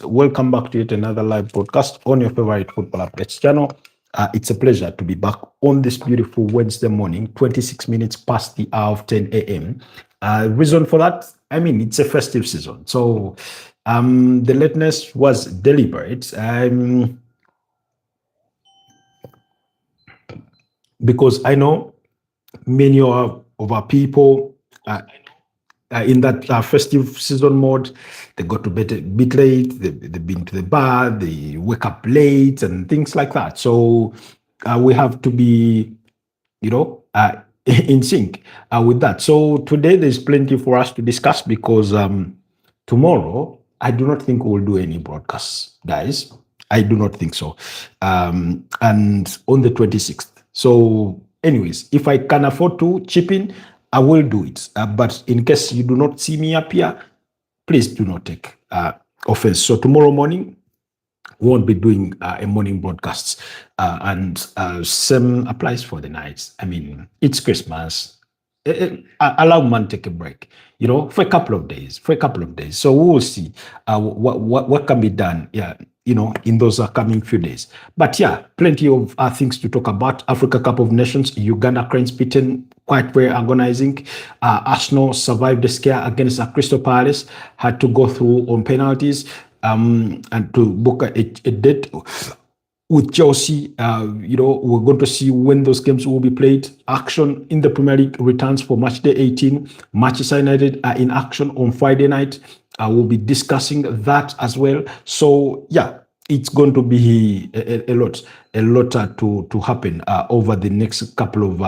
Welcome back to yet another live broadcast on your favorite football updates channel. It's a pleasure to be back on this beautiful Wednesday morning, 26 minutes past the hour of 10 a.m. Reason for that, I mean, it's a festive season. So the lateness was deliberate because I know many of our people in that festive season mode. They go to bed a bit late, they've been to the bar, they wake up late and things like that. So we have to be, in sync with that. So today there's plenty for us to discuss because tomorrow I do not think we'll do any broadcasts, guys. I do not think so. And on the 26th. So anyways, if I can afford to chip in, I will do it. But in case you do not see me up here, please do not take offense. So tomorrow morning, we won't be doing a morning broadcasts. And same applies for the nights. I mean, it's Christmas. Allow man take a break, for a couple of days, So we will see what can be done, in those coming few days. But yeah, plenty of things to talk about. Africa Cup of Nations, Uganda Cranes beaten quite very agonizing. Arsenal survived the scare against Crystal Palace, had to go through on penalties and to book a date with Chelsea. We're going to see when those games will be played. Action in the Premier League returns for match day 18. Manchester United are in action on Friday night. We'll be discussing that as well. So yeah, it's going to be a lot to happen over the next couple of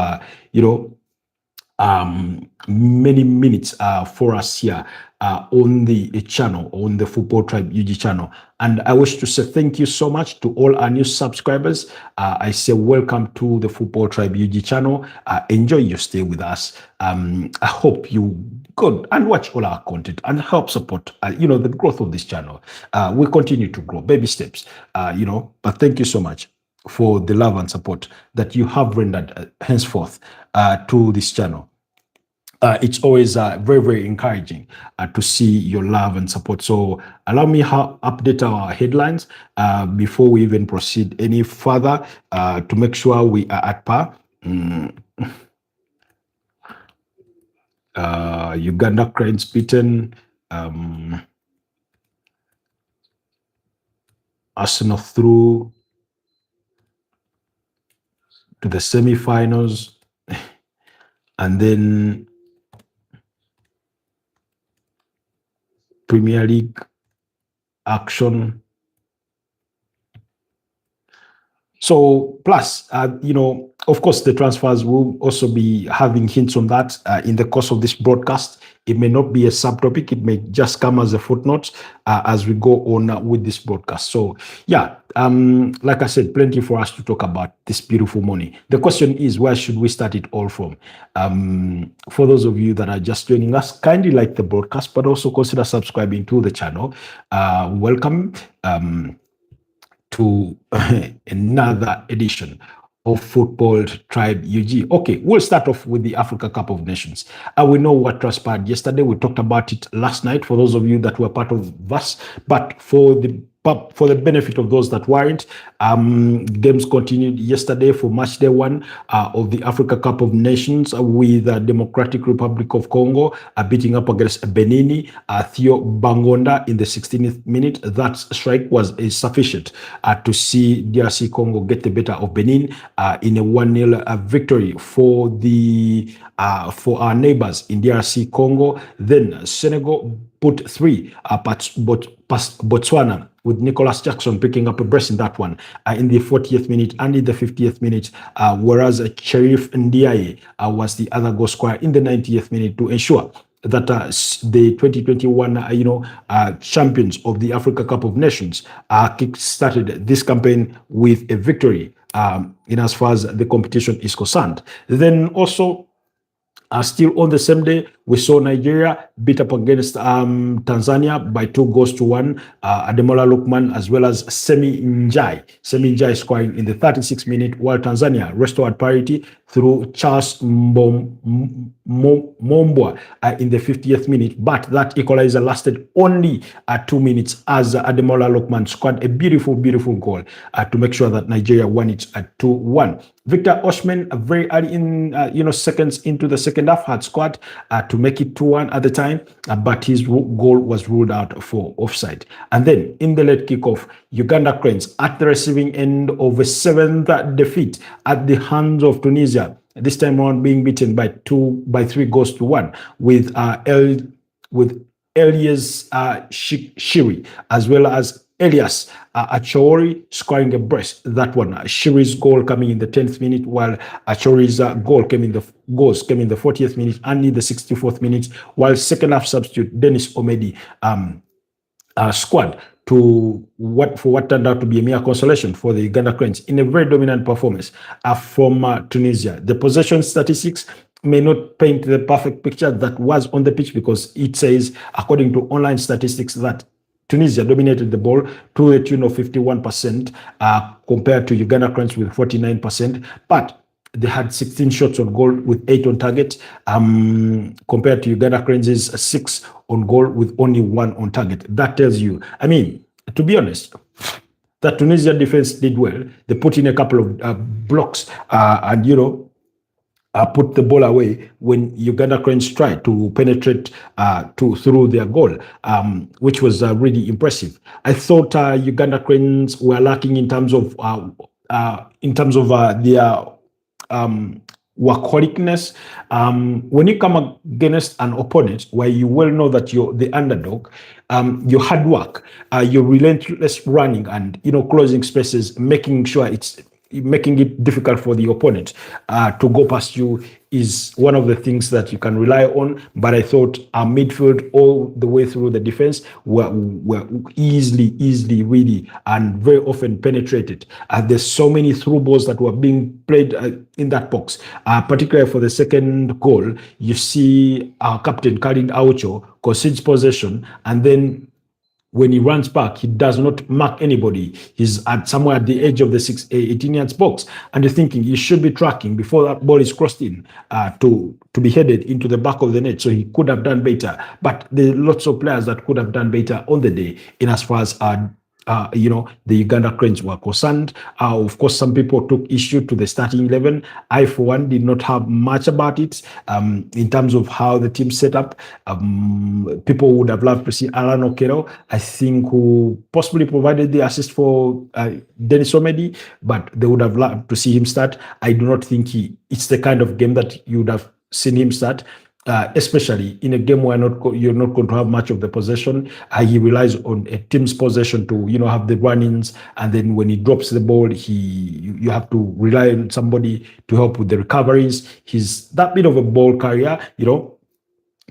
many minutes for us here on the channel, on the Football Tribe UG channel. And I wish to say thank you so much to all our new subscribers. I say welcome to the Football Tribe UG channel. Enjoy your stay with us. I hope you go and watch all our content and help support, the growth of this channel. We continue to grow, baby steps, but thank you so much for the love and support that you have rendered henceforth to this channel. It's always very, very encouraging to see your love and support. So allow me to update our headlines before we even proceed any further to make sure we are at par. Uganda Cranes beaten. Arsenal through to the semi-finals. And then Premier League action. So plus, of course, the transfers will also be having hints on that in the course of this broadcast. It may not be a subtopic. It may just come as a footnote as we go on with this broadcast. So yeah, like I said, plenty for us to talk about this beautiful morning. The question is, where should we start it all from? For those of you that are just joining us, kindly like the broadcast, but also consider subscribing to the channel. Welcome to another edition of Football Tribe UG. Okay, we'll start off with the Africa Cup of Nations. We know what transpired yesterday. We talked about it last night for those of you that were part of us, but for the benefit of those that weren't, games continued yesterday for match day 1 of the Africa Cup of Nations with the Democratic Republic of Congo beating up against Benin. Theo Bangonda in the 16th minute. That strike was sufficient to see DRC Congo get the better of Benin in a 1-0 victory for our neighbors in DRC Congo. Then Senegal put 3 past Botswana, with Nicholas Jackson picking up a brace in that one in the 40th minute and in the 50th minute, whereas Cherif Ndiaye was the other goal scorer in the 90th minute to ensure that the 2021 champions of the Africa Cup of Nations kick-started this campaign with a victory in as far as the competition is concerned. Then also, still on the same day, We saw Nigeria beat up against Tanzania by 2 goals to 1. Ademola Lookman as well as Semi Njai scoring in the 36th minute, while Tanzania restored parity through Charles Mombwa in the 50th minute. But that equalizer lasted only 2 minutes as Ademola Lookman scored a beautiful goal to make sure that Nigeria won it at 2-1. Victor Osimhen, very early in seconds into the second half, had scored to make it 2-1 at the time, but his goal was ruled out for offside. And then in the late kickoff, Uganda Cranes at the receiving end of a 7th defeat at the hands of Tunisia. This time around, being beaten by 3 goals to 1 with Elias Shiri as well as Elias Achori scoring a brace. That one, Shiri's goal coming in the 10th minute, while Achori's goals came in the 40th minute and in the 64th minute, while second half substitute Dennis Omedi squad for what turned out to be a mere consolation for the Uganda Cranes in a very dominant performance from Tunisia. The possession statistics may not paint the perfect picture that was on the pitch, because it says, according to online statistics, that Tunisia dominated the ball to the tune of 51% compared to Uganda Cranes with 49%, but they had 16 shots on goal with 8 on target, compared to Uganda Cranes' 6 on goal with only 1 on target. That tells you, I mean, to be honest, that Tunisia defense did well. They put in a couple of blocks and, put the ball away when Uganda Cranes tried to penetrate through their goal, which was really impressive. I thought Uganda Cranes were lacking in terms of their workaholicness. When you come against an opponent where you well know that you're the underdog, your hard work, your relentless running, and closing spaces, making sure making it difficult for the opponent to go past you is one of the things that you can rely on. But I thought our midfield all the way through the defense were easily, really, and very often penetrated. There's so many through balls that were being played in that box, particularly for the second goal. You see our captain, Khalid Aucho, concedes possession, and then when he runs back, he does not mark anybody. He's somewhere at the edge of the 18-yard box, and you're thinking he should be tracking before that ball is crossed in to be headed into the back of the net. So he could have done better. But there are lots of players that could have done better on the day in as far as the Uganda Cranes were concerned. Of course, some people took issue to the starting 11. I, for one, did not have much about it in terms of how the team set up. People would have loved to see Alan Okero, I think, who possibly provided the assist for Dennis Omedi, but they would have loved to see him start. I do not think it's the kind of game that you would have seen him start. Especially in a game where you're not going to have much of the possession. He relies on a team's possession to have the run-ins, and then when he drops the ball, you have to rely on somebody to help with the recoveries. He's that bit of a ball carrier,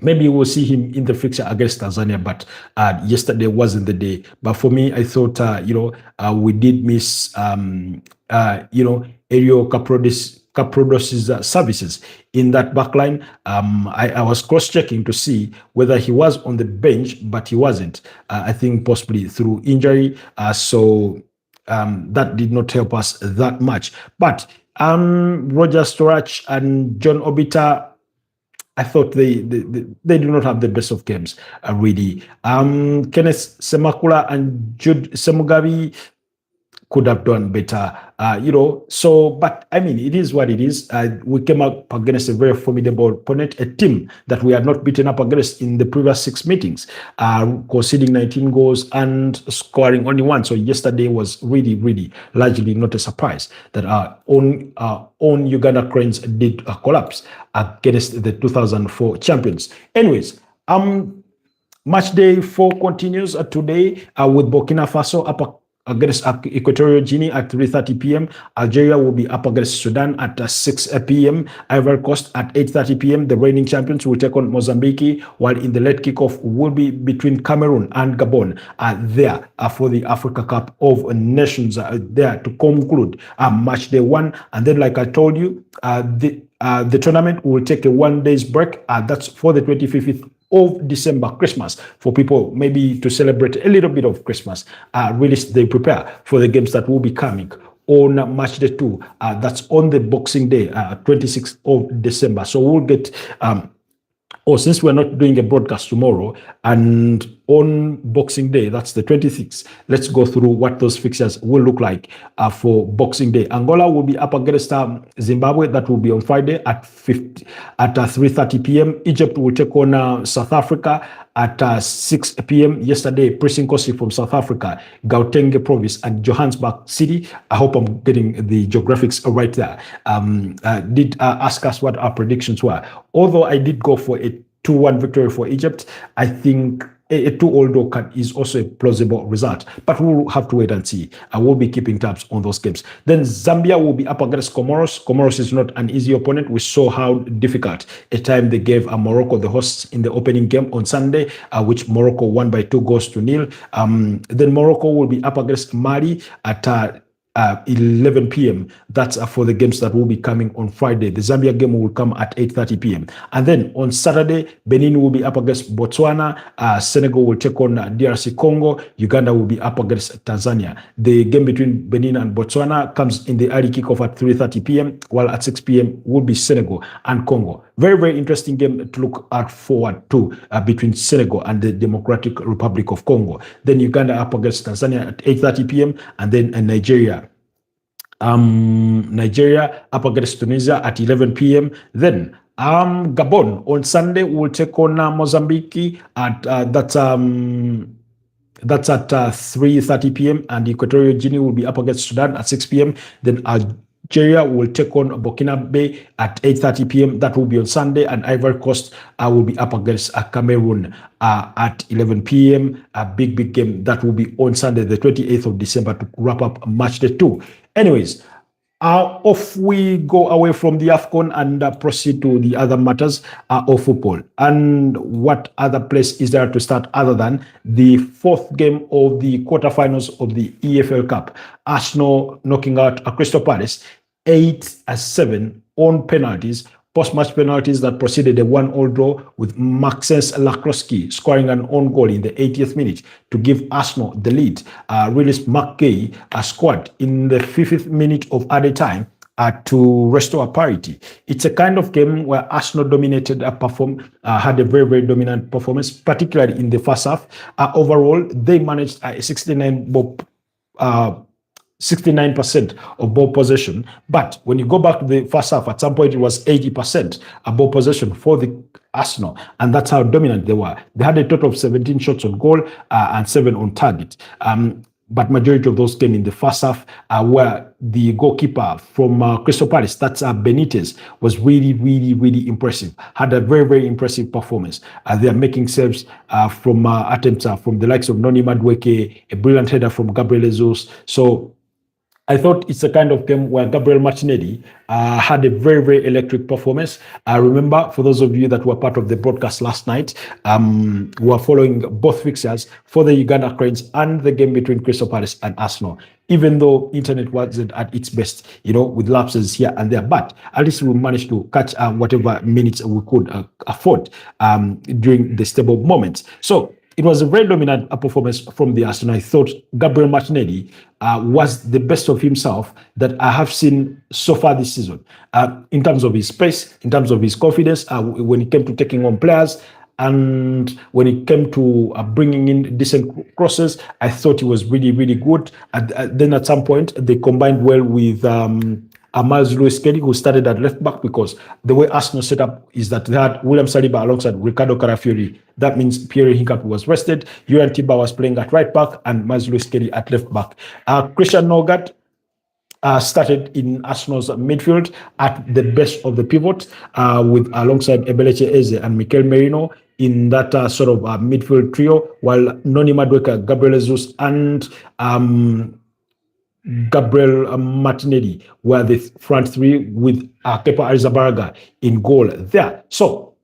Maybe we'll see him in the fixture against Tanzania, but yesterday wasn't the day. But for me, I thought, we did miss, Ario Caprodos's services in that backline. I was cross-checking to see whether he was on the bench, but he wasn't. I think possibly through injury. So that did not help us that much. But Roger Storach and John Obita, I thought they do not have the best of games, really. Kenneth Semakula and Jude Semugabi could have done better, So, but I mean, it is what it is. We came up against a very formidable opponent, a team that we had not beaten up against in the previous 6 meetings, conceding 19 goals and scoring only 1. So yesterday was really, really largely not a surprise that our own Uganda Cranes did collapse against the 2004 champions. Anyways, match day 4 continues today with Burkina Faso up against Equatorial Guinea at 3:30 p.m. Algeria will be up against Sudan at 6 p.m. Ivory Coast at 8:30 p.m. The reigning champions will take on Mozambique, while in the late kickoff will be between Cameroon and Gabon there for the Africa Cup of Nations there to conclude match day 1. And then, like I told you, the tournament will take a 1 day's break. That's for the 25th of December, Christmas, for people maybe to celebrate a little bit of Christmas. Really, they prepare for the games that will be coming on match day 2. That's on the Boxing Day, 26th of December. So we'll get since we're not doing a broadcast tomorrow, and on Boxing Day, that's the 26th, let's go through what those fixtures will look like for Boxing Day. Angola will be up against Zimbabwe. That will be on Friday at 3:30 p.m. Egypt will take on South Africa at 6 p.m. Yesterday, Pressing Kosi from South Africa, Gauteng Province, and Johannesburg City. I hope I'm getting the geographics right there. Did ask us what our predictions were. Although I did go for a 2-1 victory for Egypt, I think a 2-all draw is also a plausible result, but we'll have to wait and see. I will be keeping tabs on those games. Then Zambia will be up against Comoros. Comoros is not an easy opponent. We saw how difficult a time they gave Morocco, the hosts, in the opening game on Sunday, which Morocco won by 2-0. Then Morocco will be up against Mali at 11 p.m. That's for the games that will be coming on Friday. The Zambia game will come at 8:30 p.m. And then on Saturday, Benin will be up against Botswana. Senegal will take on DRC Congo. Uganda will be up against Tanzania. The game between Benin and Botswana comes in the early kickoff at 3:30 p.m., while at 6 p.m. will be Senegal and Congo. Very, very interesting game to look out forward to between Senegal and the Democratic Republic of Congo. Then Uganda up against Tanzania at 8:30 p.m. and then Nigeria up against Tunisia at 11 p.m. Then Gabon on Sunday will take on Mozambique at that's at 3:30 p.m. and Equatorial Guinea will be up against Sudan at 6 p.m. Then Algeria will take on Burkina at 8:30 p.m. That will be on Sunday, and Ivory Coast will be up against Cameroon at 11 p.m. A big game that will be on Sunday, the 28th of December, to wrap up match day 2. Anyways, off we go away from the AFCON and proceed to the other matters of football. And what other place is there to start other than the 4th game of the quarterfinals of the EFL Cup? Arsenal knocking out Crystal Palace 8-7 on penalties. Post-match penalties that proceeded a 1-all draw, with Maxence Lakroski scoring an own goal in the 80th minute to give Arsenal the lead. Release McKay scored in the 50th minute of added time to restore parity. It's a kind of game where Arsenal dominated had a very, very dominant performance, particularly in the first half. Overall, they managed 69% of ball possession. But when you go back to the first half, at some point it was 80% of ball possession for the Arsenal, and that's how dominant they were. They had a total of 17 shots on goal and 7 on target. But majority of those came in the first half, where the goalkeeper from Crystal Palace, that's Benitez, was really impressive. Had a very, very impressive performance. They are making saves from attempts from the likes of Noni Madueke, a brilliant header from Gabriel Jesus. So I thought it's a kind of game where Gabriel Martinelli had a very, very electric performance. I remember, for those of you that were part of the broadcast last night, who were following both fixtures for the Uganda Cranes and the game between Crystal Palace and Arsenal, even though internet wasn't at its best, with lapses here and there, but at least we managed to catch whatever minutes we could afford during the stable moments. So it was a very dominant performance from the Arsenal. I thought Gabriel Martinelli was the best of himself that I have seen so far this season, in terms of his pace, in terms of his confidence, when it came to taking on players, and when it came to bringing in decent crosses. I thought he was really, really good. Then at some point, they combined well with Miles Lewis-Kelly, who started at left back, because the way Arsenal set up is that they had William Saliba alongside Ricardo Carafiori. That means Pierre Hincapie was rested, Yohan Tiba was playing at right back, and Miles Lewis-Kelly at left back. Christian Norgard started in Arsenal's midfield at the best of the pivot, with alongside Ebeleche Eze and Mikel Merino in that sort of midfield trio, while Noni Madueke, Gabriel Jesus, and Gabriel Martinelli were the front three, with Kepa Arrizabalaga in goal there. So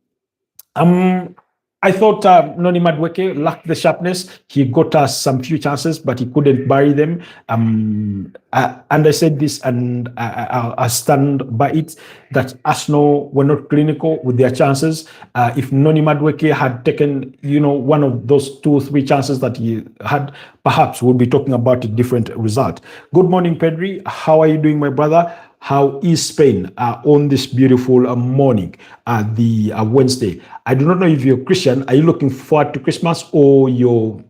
I thought Noni Madueke lacked the sharpness. He got us some few chances, but he couldn't bury them. And I said this, and I stand by it, that Arsenal were not clinical with their chances. If Noni Madueke had taken, one of those 2 or 3 chances that he had, perhaps we'll be talking about a different result. Good morning, Pedri. How are you doing, my brother? How is Spain on this beautiful morning, the Wednesday? I do not know if you're Christian. Are you looking forward to Christmas, or you're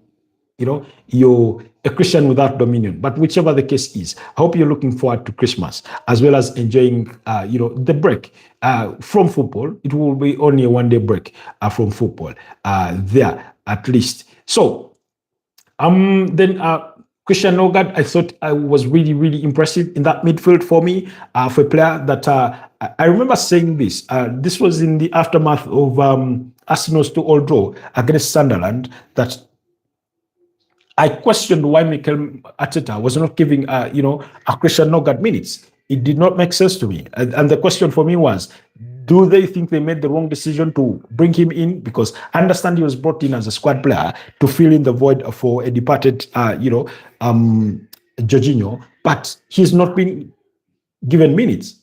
a Christian without dominion? But whichever the case is, I hope you're looking forward to Christmas as well as enjoying, the break from football. It will be only a 1-day break from football there at least. So then Christian Nogard, I thought I was really, really impressive in that midfield for me, for a player that I remember saying this. This was in the aftermath of Arsenal's 2-2 draw against Sunderland, that I questioned why Mikel Arteta was not giving, a Christian Nogard minutes. It did not make sense to me. And the question for me was, do they think they made the wrong decision to bring him in? Because I understand he was brought in as a squad player to fill in the void for a departed, Jorginho, but he's not been given minutes,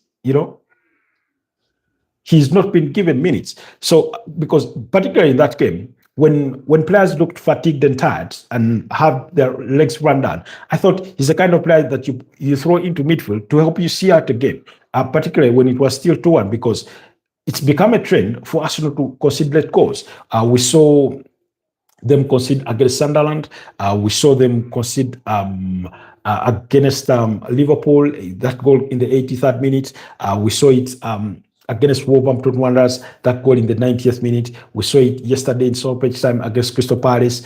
He's not been given minutes. So, because particularly in that game, when players looked fatigued and tired and have their legs run down, I thought he's the kind of player that you throw into midfield to help you see out a game, particularly when it was still 2-1, because it's become a trend for Arsenal to concede late goals. We saw them concede against Sunderland. We saw them concede against Liverpool, that goal in the 83rd minute. We saw it against Wolverhampton Wanderers, that goal in the 90th minute. We saw it yesterday in stoppage time against Crystal Palace.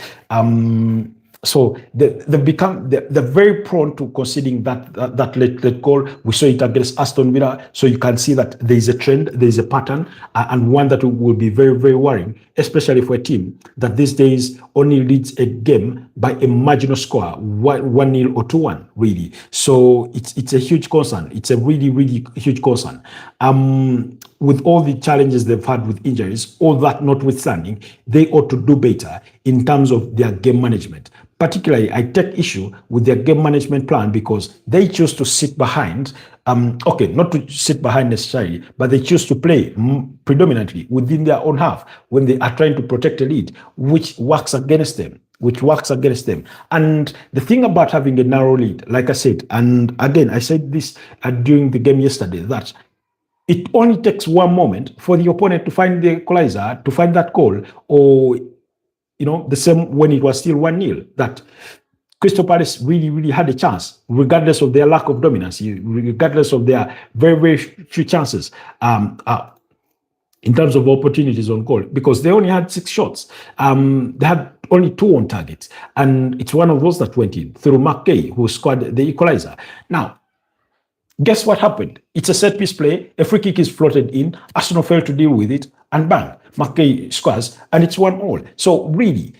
So they're very prone to conceding that late goal. We saw it against Aston Villa. So you can see that there is a trend, there is a pattern, and one that will be very, very worrying, especially for a team that these days only leads a game by a marginal score, 1-0 or 2-1, really. So it's a huge concern. It's a really, really huge concern. With all the challenges they've had with injuries, all that notwithstanding, they ought to do better in terms of their game management. Particularly, I take issue with their game management plan, because they choose to sit behind, not to sit behind necessarily, but they choose to play predominantly within their own half when they are trying to protect a lead, which works against them. And the thing about having a narrow lead, like I said, and again, I said this during the game yesterday, that it only takes one moment for the opponent to find the equalizer, to find that goal, or the same when it was still 1-0, that Crystal Palace really, really had a chance, regardless of their lack of dominance, regardless of their very, very few chances in terms of opportunities on goal, because they only had 6 shots. They had only 2 on target, and it's one of those that went in through McKay, who scored the equalizer. Now, guess what happened? It's a set-piece play. A free kick is floated in. Arsenal failed to deal with it, and bang, McKay scores, and it's 1-1. So really,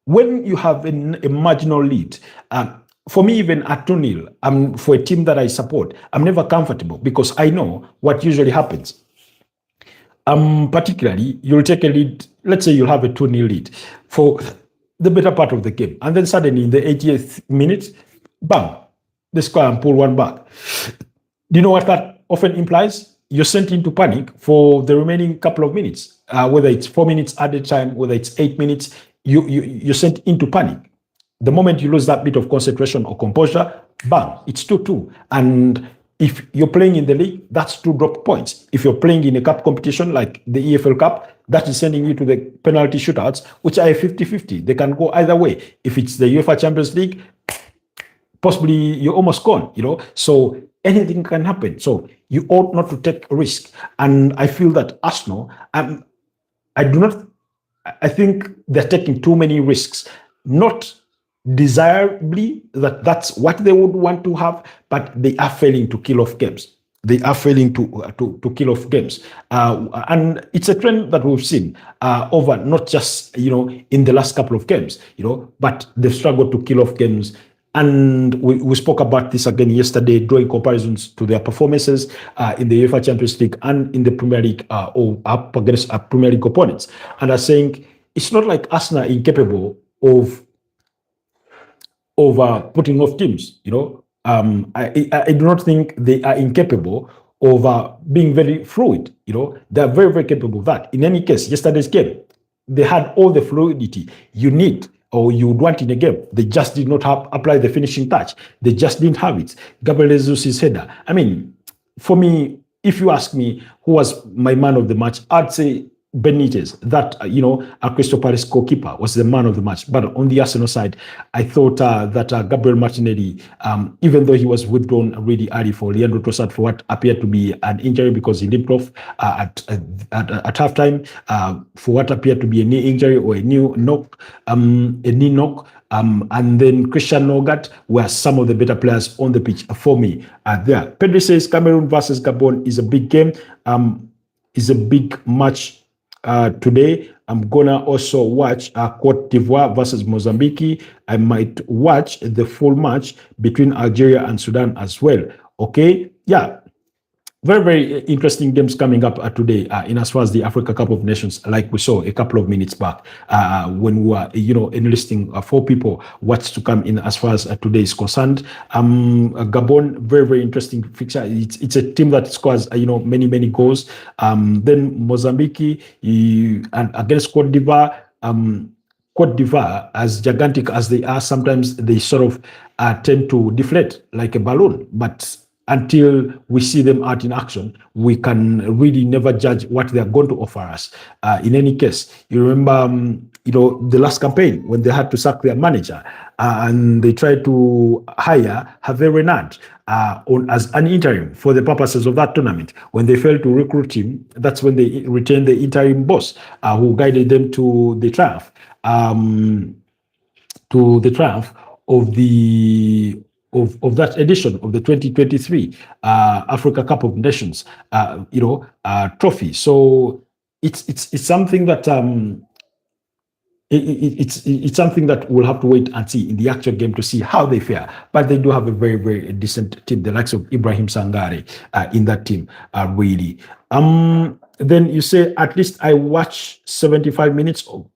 when you have a marginal lead, for me, even at 2-0, for a team that I support, I'm never comfortable, because I know what usually happens. Particularly, you'll take a lead. Let's say you'll have a 2-0 lead for the better part of the game, and then suddenly in the 80th minute, bang, they score and pull one back. Do you know what that often implies? You're sent into panic for the remaining couple of minutes, whether it's 4 minutes added time, whether it's 8 minutes, you're sent into panic. The moment you lose that bit of concentration or composure, bang, it's 2-2. And if you're playing in the league, that's 2 drop points. If you're playing in a cup competition like the EFL Cup, that is sending you to the penalty shootouts, which are 50-50. They can go either way. If it's the UEFA Champions League, possibly you're almost gone, So anything can happen. So you ought not to take a risk. And I feel that Arsenal, I think they're taking too many risks. Not desirably that's what they would want to have, but they are failing to kill off games. They are failing to kill off games. And it's a trend that we've seen over not just, in the last couple of games, but they've struggled to kill off games. And we spoke about this again yesterday, drawing comparisons to their performances in the UEFA Champions League and in the Premier League, or up against Premier League opponents. And I think it's not like Arsenal are incapable of putting off teams. I do not think they are incapable of being very fluid. They are very, very capable of that. In any case, yesterday's game, they had all the fluidity you need or you would want in a game. They just did not apply the finishing touch. They just didn't have it. Gabriel Jesus' header. I mean, for me, if you ask me who was my man of the match, I'd say Benitez, that a Crystal Palace goalkeeper, was the man of the match. But on the Arsenal side, I thought that Gabriel Martinelli, even though he was withdrawn really early for Leandro Trossard for what appeared to be an injury because he limped off at halftime, for what appeared to be a knee injury or a knee knock, and then Christian Nogat were some of the better players on the pitch for me. There, Pedro says Cameroon versus Gabon is a big game. Is a big match. Today, I'm gonna also watch Cote d'Ivoire versus Mozambique. I might watch the full match between Algeria and Sudan as well. Okay, yeah. Very, very interesting games coming up today in as far as the Africa Cup of Nations, like we saw a couple of minutes back when we were, enlisting for people what's to come in as far as today is concerned. Gabon, very, very interesting fixture. It's a team that scores, many, many goals. Then Mozambique and against Cote d'Ivoire. Cote d'Ivoire, as gigantic as they are, sometimes they sort of tend to deflate like a balloon, but until we see them out in action, we can really never judge what they are going to offer us. In any case, you remember, the last campaign when they had to sack their manager and they tried to hire Hervé Renard as an interim for the purposes of that tournament. When they failed to recruit him, that's when they retained the interim boss who guided them to the triumph. Of that edition of the 2023 Africa Cup of Nations, trophy. So it's something that it's something that we'll have to wait and see in the actual game to see how they fare. But they do have a very, very decent team, the likes of Ibrahim Sangare in that team, really. Then you say at least I watch 75 minutes of.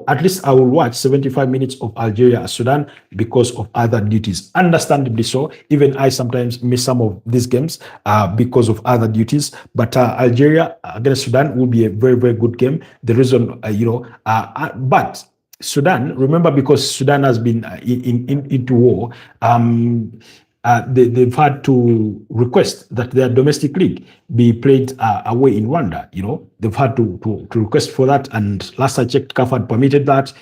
At least I will watch 75 minutes of Algeria Sudan because of other duties. Understandably so. Even I sometimes miss some of these games because of other duties. But Algeria against Sudan will be a very, very good game. The reason, but Sudan, remember, because Sudan has been into war, they've had to request that their domestic league be played away in Rwanda. They've had to request for that. And last I checked, CAF had permitted that.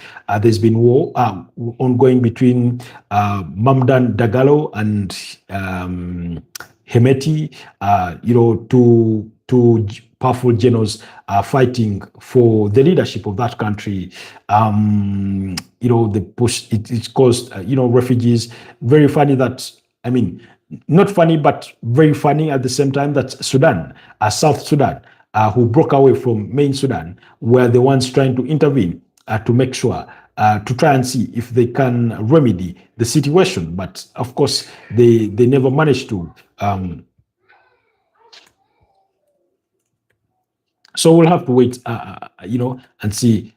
There's been war ongoing between Mamdan Dagalo and Hemeti, two powerful generals fighting for the leadership of that country. The push, it caused, refugees. Very funny that, not funny, but very funny at the same time that Sudan, South Sudan, who broke away from main Sudan, were the ones trying to intervene to make sure, to try and see if they can remedy the situation. But of course, they never managed to. So we'll have to wait, and see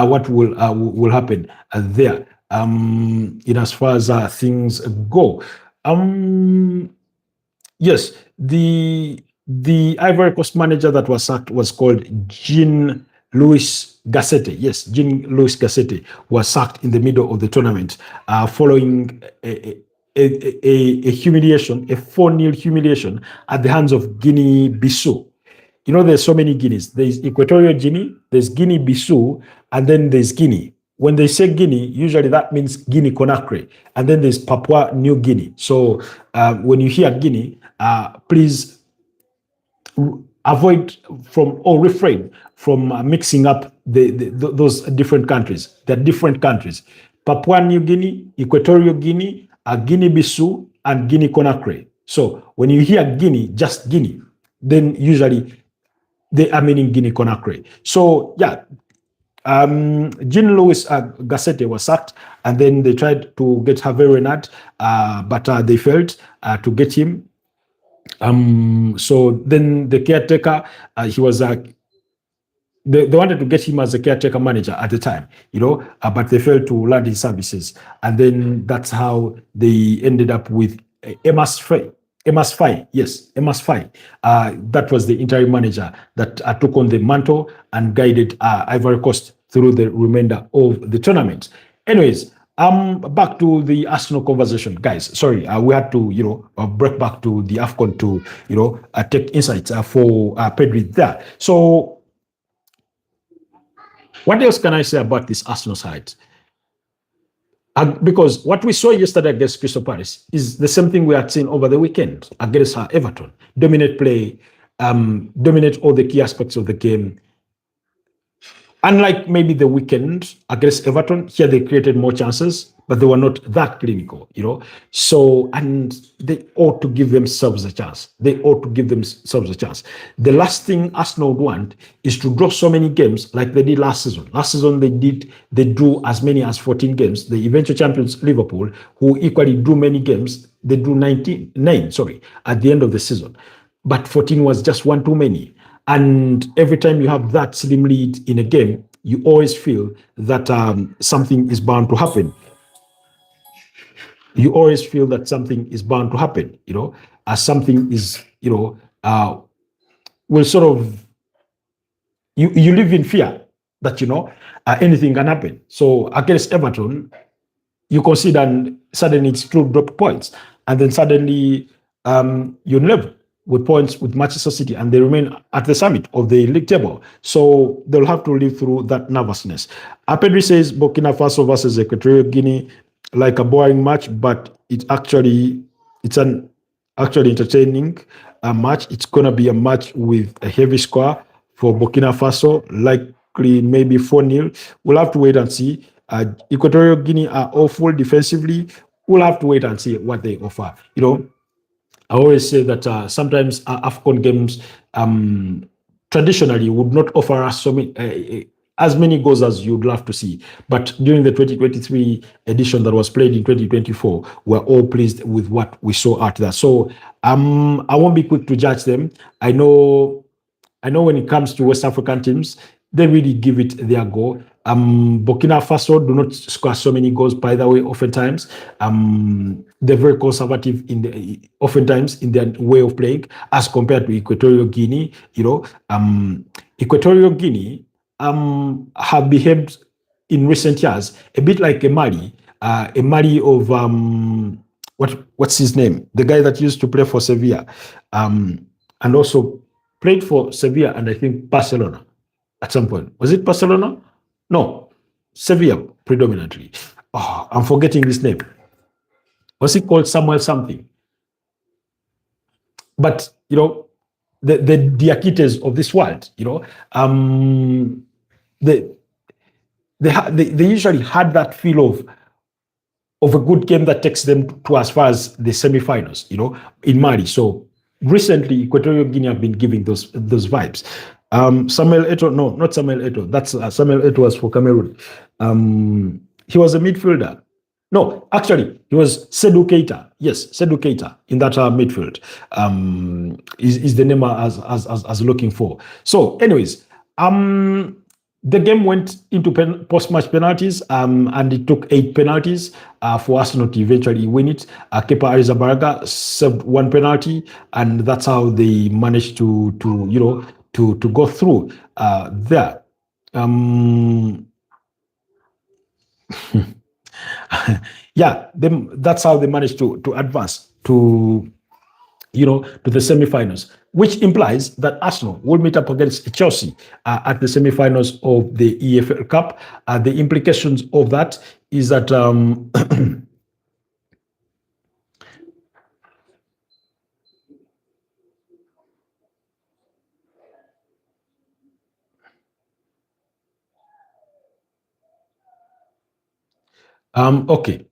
what will happen there. In as far as things go, yes, the Ivory Coast manager that was sacked was called Jean-Louis Gasset. Yes, Jean-Louis Gasset was sacked in the middle of the tournament following a humiliation, a 4-0 humiliation at the hands of Guinea-Bissau. There's so many Guineas. There's Equatorial Guinea, there's Guinea-Bissau, and then there's Guinea. When they say Guinea, usually that means Guinea-Conakry. And then there's Papua New Guinea. So when you hear Guinea, please avoid from or refrain from mixing up those different countries. They're different countries. Papua New Guinea, Equatorial Guinea, Guinea-Bissau, and Guinea-Conakry. So when you hear Guinea, just Guinea, then usually they are meaning Guinea-Conakry. So yeah, Jean-Louis Gasset was sacked, and then they tried to get Hervé Renard, but they failed to get him. So then the caretaker, he was they wanted to get him as a caretaker manager at the time, but they failed to land his services. And then that's how they ended up with Emas Faye. Emas Faye, yes, Emas Faye. That was the interim manager that took on the mantle and guided Ivory Coast through the remainder of the tournament. Anyways, back to the Arsenal conversation, guys. Sorry, we had to, break back to the AFCON to, take insights for Pedri there. So what else can I say about this Arsenal side? Because what we saw yesterday against Crystal Palace is the same thing we had seen over the weekend against Everton. Dominate play, dominate all the key aspects of the game. Unlike maybe the weekend against Everton, here they created more chances, but they were not that clinical, So, and they ought to give themselves a chance. They ought to give themselves a chance. The last thing Arsenal would want is to draw so many games like they did last season. Last season, they drew as many as 14 games. The eventual champions, Liverpool, who equally drew many games, they drew 9, at the end of the season. But 14 was just one too many. And every time you have that slim lead in a game, you always feel that something is bound to happen. You always feel that something is bound to happen, as something is, will sort of, you live in fear that, anything can happen. So against Everton, you consider and suddenly it's 2 drop points. And then suddenly you're level with points with Manchester City, and they remain at the summit of the league table. So they'll have to live through that nervousness. Pedri says Burkina Faso versus Equatorial Guinea, like a boring match, but it's an actually entertaining match. It's gonna be a match with a heavy score for Burkina Faso, likely maybe 4-0. We'll have to wait and see. Equatorial Guinea are awful defensively. We'll have to wait and see what they offer. I always say that sometimes AFCON games traditionally would not offer us as many goals as you'd love to see. But during the 2023 edition that was played in 2024, we're all pleased with what we saw out there. So I won't be quick to judge them. I know when it comes to West African teams, they really give it their go. Burkina Faso do not score so many goals, by the way, oftentimes. They're very conservative oftentimes in their way of playing as compared to Equatorial Guinea. Equatorial Guinea have behaved in recent years a bit like a Mali of what's his name? The guy that used to play for Sevilla, and also played for Sevilla and I think Barcelona at some point. Was it Barcelona? No, Sevilla predominantly. Oh, I'm forgetting his name. Was he called Samuel something? But the Diakites of this world, they usually had that feel of a good game that takes them to as far as the semifinals, in Mali. So recently, Equatorial Guinea have been giving those vibes. Samuel Eto'o, no, not Samuel Eto'o. That's Samuel Eto'o was for Cameroon. He was a midfielder. No, actually, he was Seydou Keita. Yes, Seydou Keita in that midfield is the name as looking for. So, anyways, the game went into post-match penalties, and it took 8 penalties for Arsenal to eventually win it. Kepa Arrizabalaga served 1 penalty, and that's how they managed to go through there. Yeah, that's how they managed to advance to the semifinals, which implies that Arsenal will meet up against Chelsea at the semifinals of the EFL Cup. The implications of that is that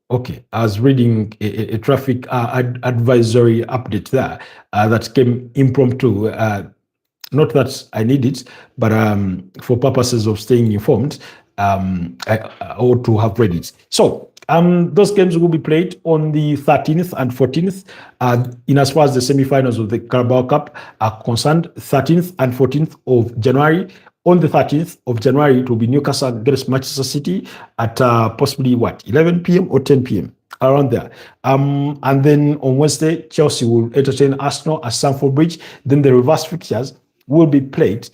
okay. I was reading a traffic advisory update there that came impromptu. Not that I need it, but for purposes of staying informed, I ought to have read it. So Those games will be played on the 13th and 14th. In as far as the semi-finals of the Carabao Cup are concerned, 13th and 14th of January. On the 13th of January, it will be Newcastle against Manchester City at possibly 11 p.m. or 10 p.m. around there. And then on Wednesday, Chelsea will entertain Arsenal at Stamford Bridge. Then the reverse fixtures will be played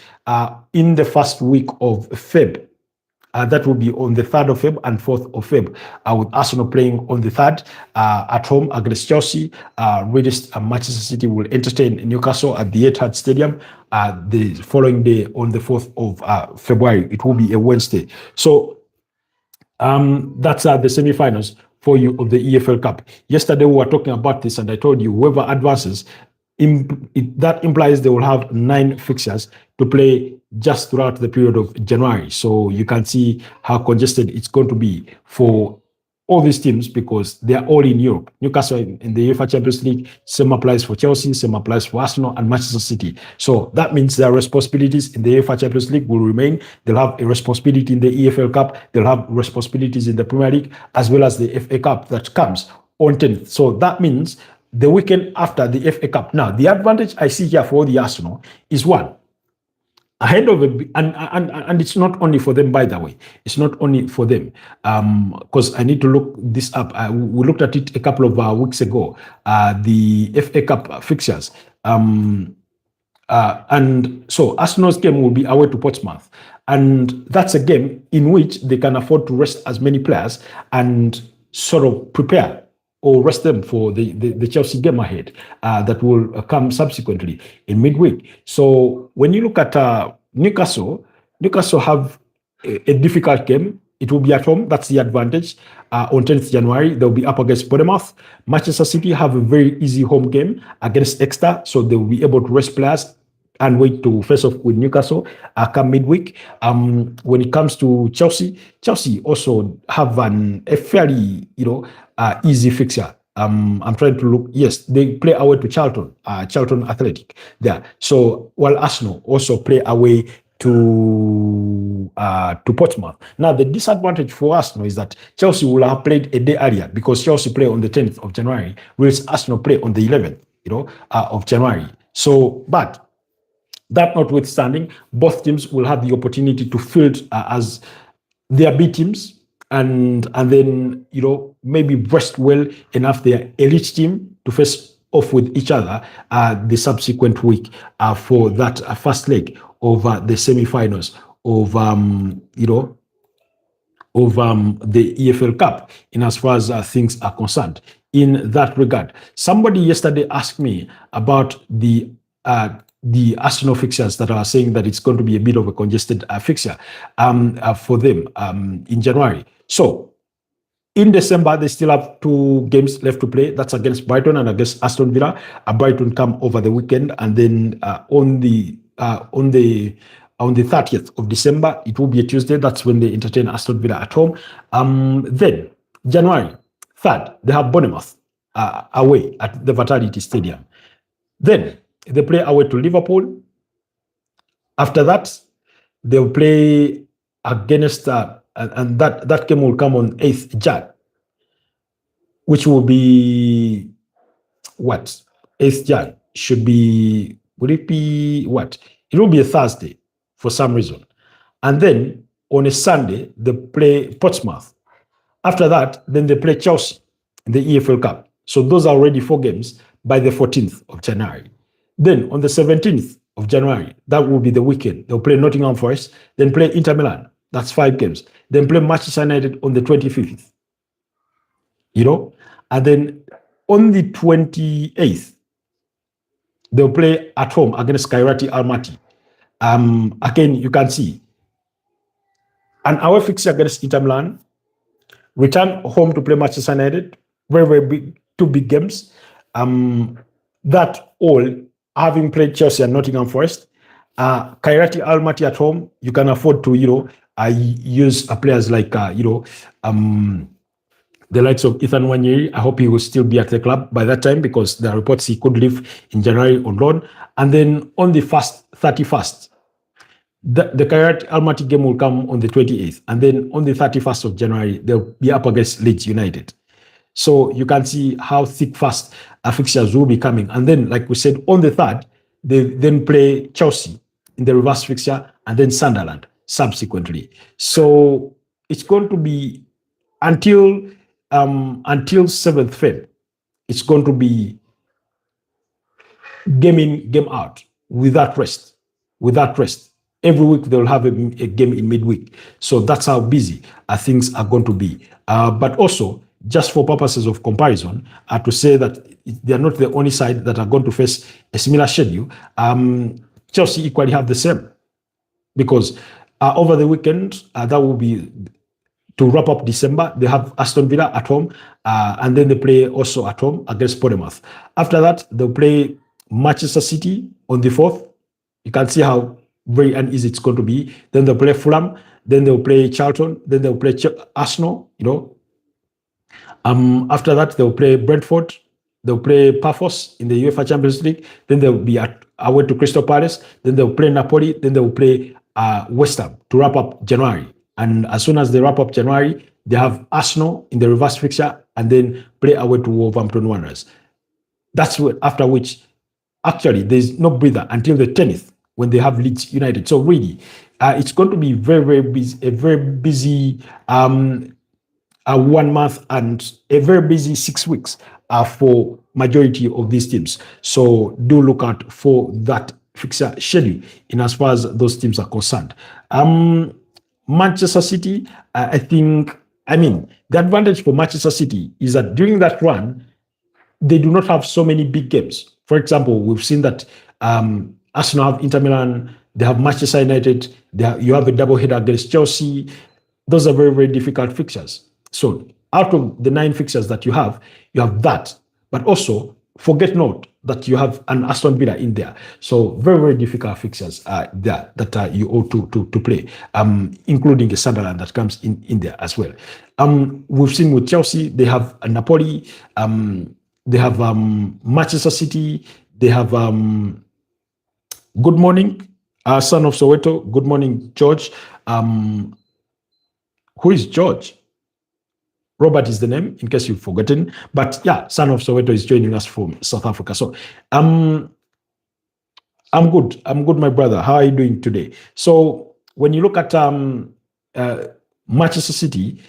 in the first week of Feb. That will be on the 3rd of Feb and 4th of Feb, with Arsenal playing on the 3rd at home against Chelsea. Manchester City will entertain Newcastle at the Etihad Stadium the following day on the 4th of February. It will be a Wednesday. So that's the semi-finals for you of the EFL Cup. Yesterday we were talking about this, and I told you whoever advances, that implies they will have 9 fixtures to play just throughout the period of January. So you can see how congested it's going to be for all these teams because they are all in Europe. Newcastle in the UEFA Champions League, same applies for Chelsea, same applies for Arsenal and Manchester City. So that means their responsibilities in the UEFA Champions League will remain. They'll have a responsibility in the EFL Cup. They'll have responsibilities in the Premier League as well as the FA Cup that comes on 10th. So that means the weekend after the FA Cup. Now, the advantage I see here for the Arsenal is one, ahead of it, and it's not only for them, by the way. It's not only for them, because I need to look this up. We looked at it a couple of weeks ago, the FA Cup fixtures. And so Arsenal's game will be away to Portsmouth. And that's a game in which they can afford to rest as many players and sort of prepare or rest them for the Chelsea game ahead that will come subsequently in midweek. So when you look at Newcastle have a difficult game. It will be at home. That's the advantage. On 10th January, they'll be up against Bournemouth. Manchester City have a very easy home game against Exeter, so they will be able to rest players and wait to face off with Newcastle come midweek. When it comes to Chelsea also have a fairly easy fixture. I'm trying to look. Yes, they play away to Charlton Athletic there. So while Arsenal also play away to Portsmouth. Now the disadvantage for Arsenal is that Chelsea will have played a day earlier because Chelsea play on the 10th of January, whereas Arsenal play on the 11th, of January. So, but that notwithstanding, both teams will have the opportunity to field as their B teams and then maybe rest well enough their elite team to face off with each other the subsequent week for that first leg of the semi-finals of the EFL Cup in as far as things are concerned. In that regard, somebody yesterday asked me about the Arsenal fixtures that are saying that it's going to be a bit of a congested fixture for them in January. So in December, they still have 2 games left to play. That's against Brighton and against Aston Villa. Brighton come over the weekend, and then on the 30th of December, it will be a Tuesday. That's when they entertain Aston Villa at home. Then January 3rd, they have Bournemouth away at the Vitality Stadium. Then they play away to Liverpool. After that, they'll play against, and that game will come on 8th Jan, which will be what? 8th Jan should be, would it be what? It will be a Thursday for some reason. And then on a Sunday, they play Portsmouth. After that, then they play Chelsea in the EFL Cup. So those are already 4 games by the 14th of January. Then on the 17th of January, that will be the weekend. They'll play Nottingham Forest, then play Inter Milan. That's 5 games. Then play Manchester United on the 25th. And then on the 28th, they'll play at home against Kairat Almaty. Again, you can see an away fixture against Inter Milan, return home to play Manchester United, very, very big, 2 big games. That all having played Chelsea and Nottingham Forest, Kairat Almaty at home, you can afford to, use players like, the likes of Ethan Wanyeri. I hope he will still be at the club by that time because there are reports he could leave in January on loan. And then on the 31st, The Kairat Almaty game will come on the 28th, and then on the 31st of January, they'll be up against Leeds United. So you can see how thick, fast fixtures will be coming. And then, like we said, on the 3rd, they then play Chelsea in the reverse fixture, and then Sunderland subsequently. So it's going to be until 7th Feb. It's going to be game in, game out, without rest. Without rest. Every week they'll have a game in midweek. So that's how busy things are going to be. But also, just for purposes of comparison, to say that they are not the only side that are going to face a similar schedule, Chelsea equally have the same. Because over the weekend, that will be to wrap up December. They have Aston Villa at home, and then they play also at home against Bournemouth. After that, they'll play Manchester City on the 4th. You can see how very uneasy it's going to be. Then they'll play Fulham. Then they'll play Charlton. Then they'll play Arsenal. After that, they'll play Brentford. They'll play Paphos in the UEFA Champions League. Then they'll be away to Crystal Palace. Then they'll play Napoli. Then they'll play West Ham to wrap up January. And as soon as they wrap up January, they have Arsenal in the reverse fixture and then play away to Wolverhampton Wanderers. That's after which, actually, there's no breather until the 10th when they have Leeds United. So really, it's going to be very, very busy, a very busy 1 month and a very busy 6 weeks for majority of these teams. So do look out for that fixture schedule in as far as those teams are concerned. Manchester City, the advantage for Manchester City is that during that run, they do not have so many big games. For example, we've seen that Arsenal have Inter Milan, they have Manchester United, you have a double header against Chelsea. Those are very, very difficult fixtures. So out of the 9 fixtures that you have that. But also, forget not that you have an Aston Villa in there. So very, very difficult fixtures there that you ought to play, including a Sunderland that comes in there as well. We've seen with Chelsea, they have Napoli, they have Manchester City, they have good morning, son of Soweto. Good morning, George. Who is George? Robert is the name, in case you've forgotten. But yeah, son of Soweto is joining us from South Africa. So I'm good. I'm good, my brother. How are you doing today? So when you look at Manchester City,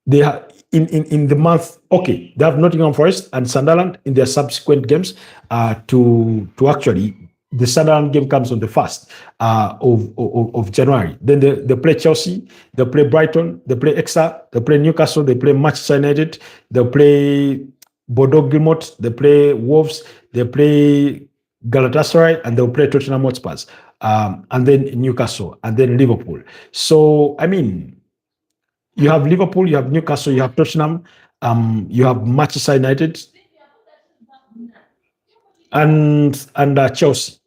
they are in the month, okay, they have Nottingham Forest and Sunderland in their subsequent games to actually, the Sunderland game comes on the 1st of January. Then they play Chelsea, they play Brighton, they play Exeter, they play Newcastle, they play Manchester United, they play Bordeaux Gilmot, they play Wolves, they play Galatasaray, and they'll play Tottenham Hotspur, and then Newcastle, and then Liverpool. So, you have Liverpool, you have Newcastle, you have Tottenham, you have Manchester United, and Chelsea.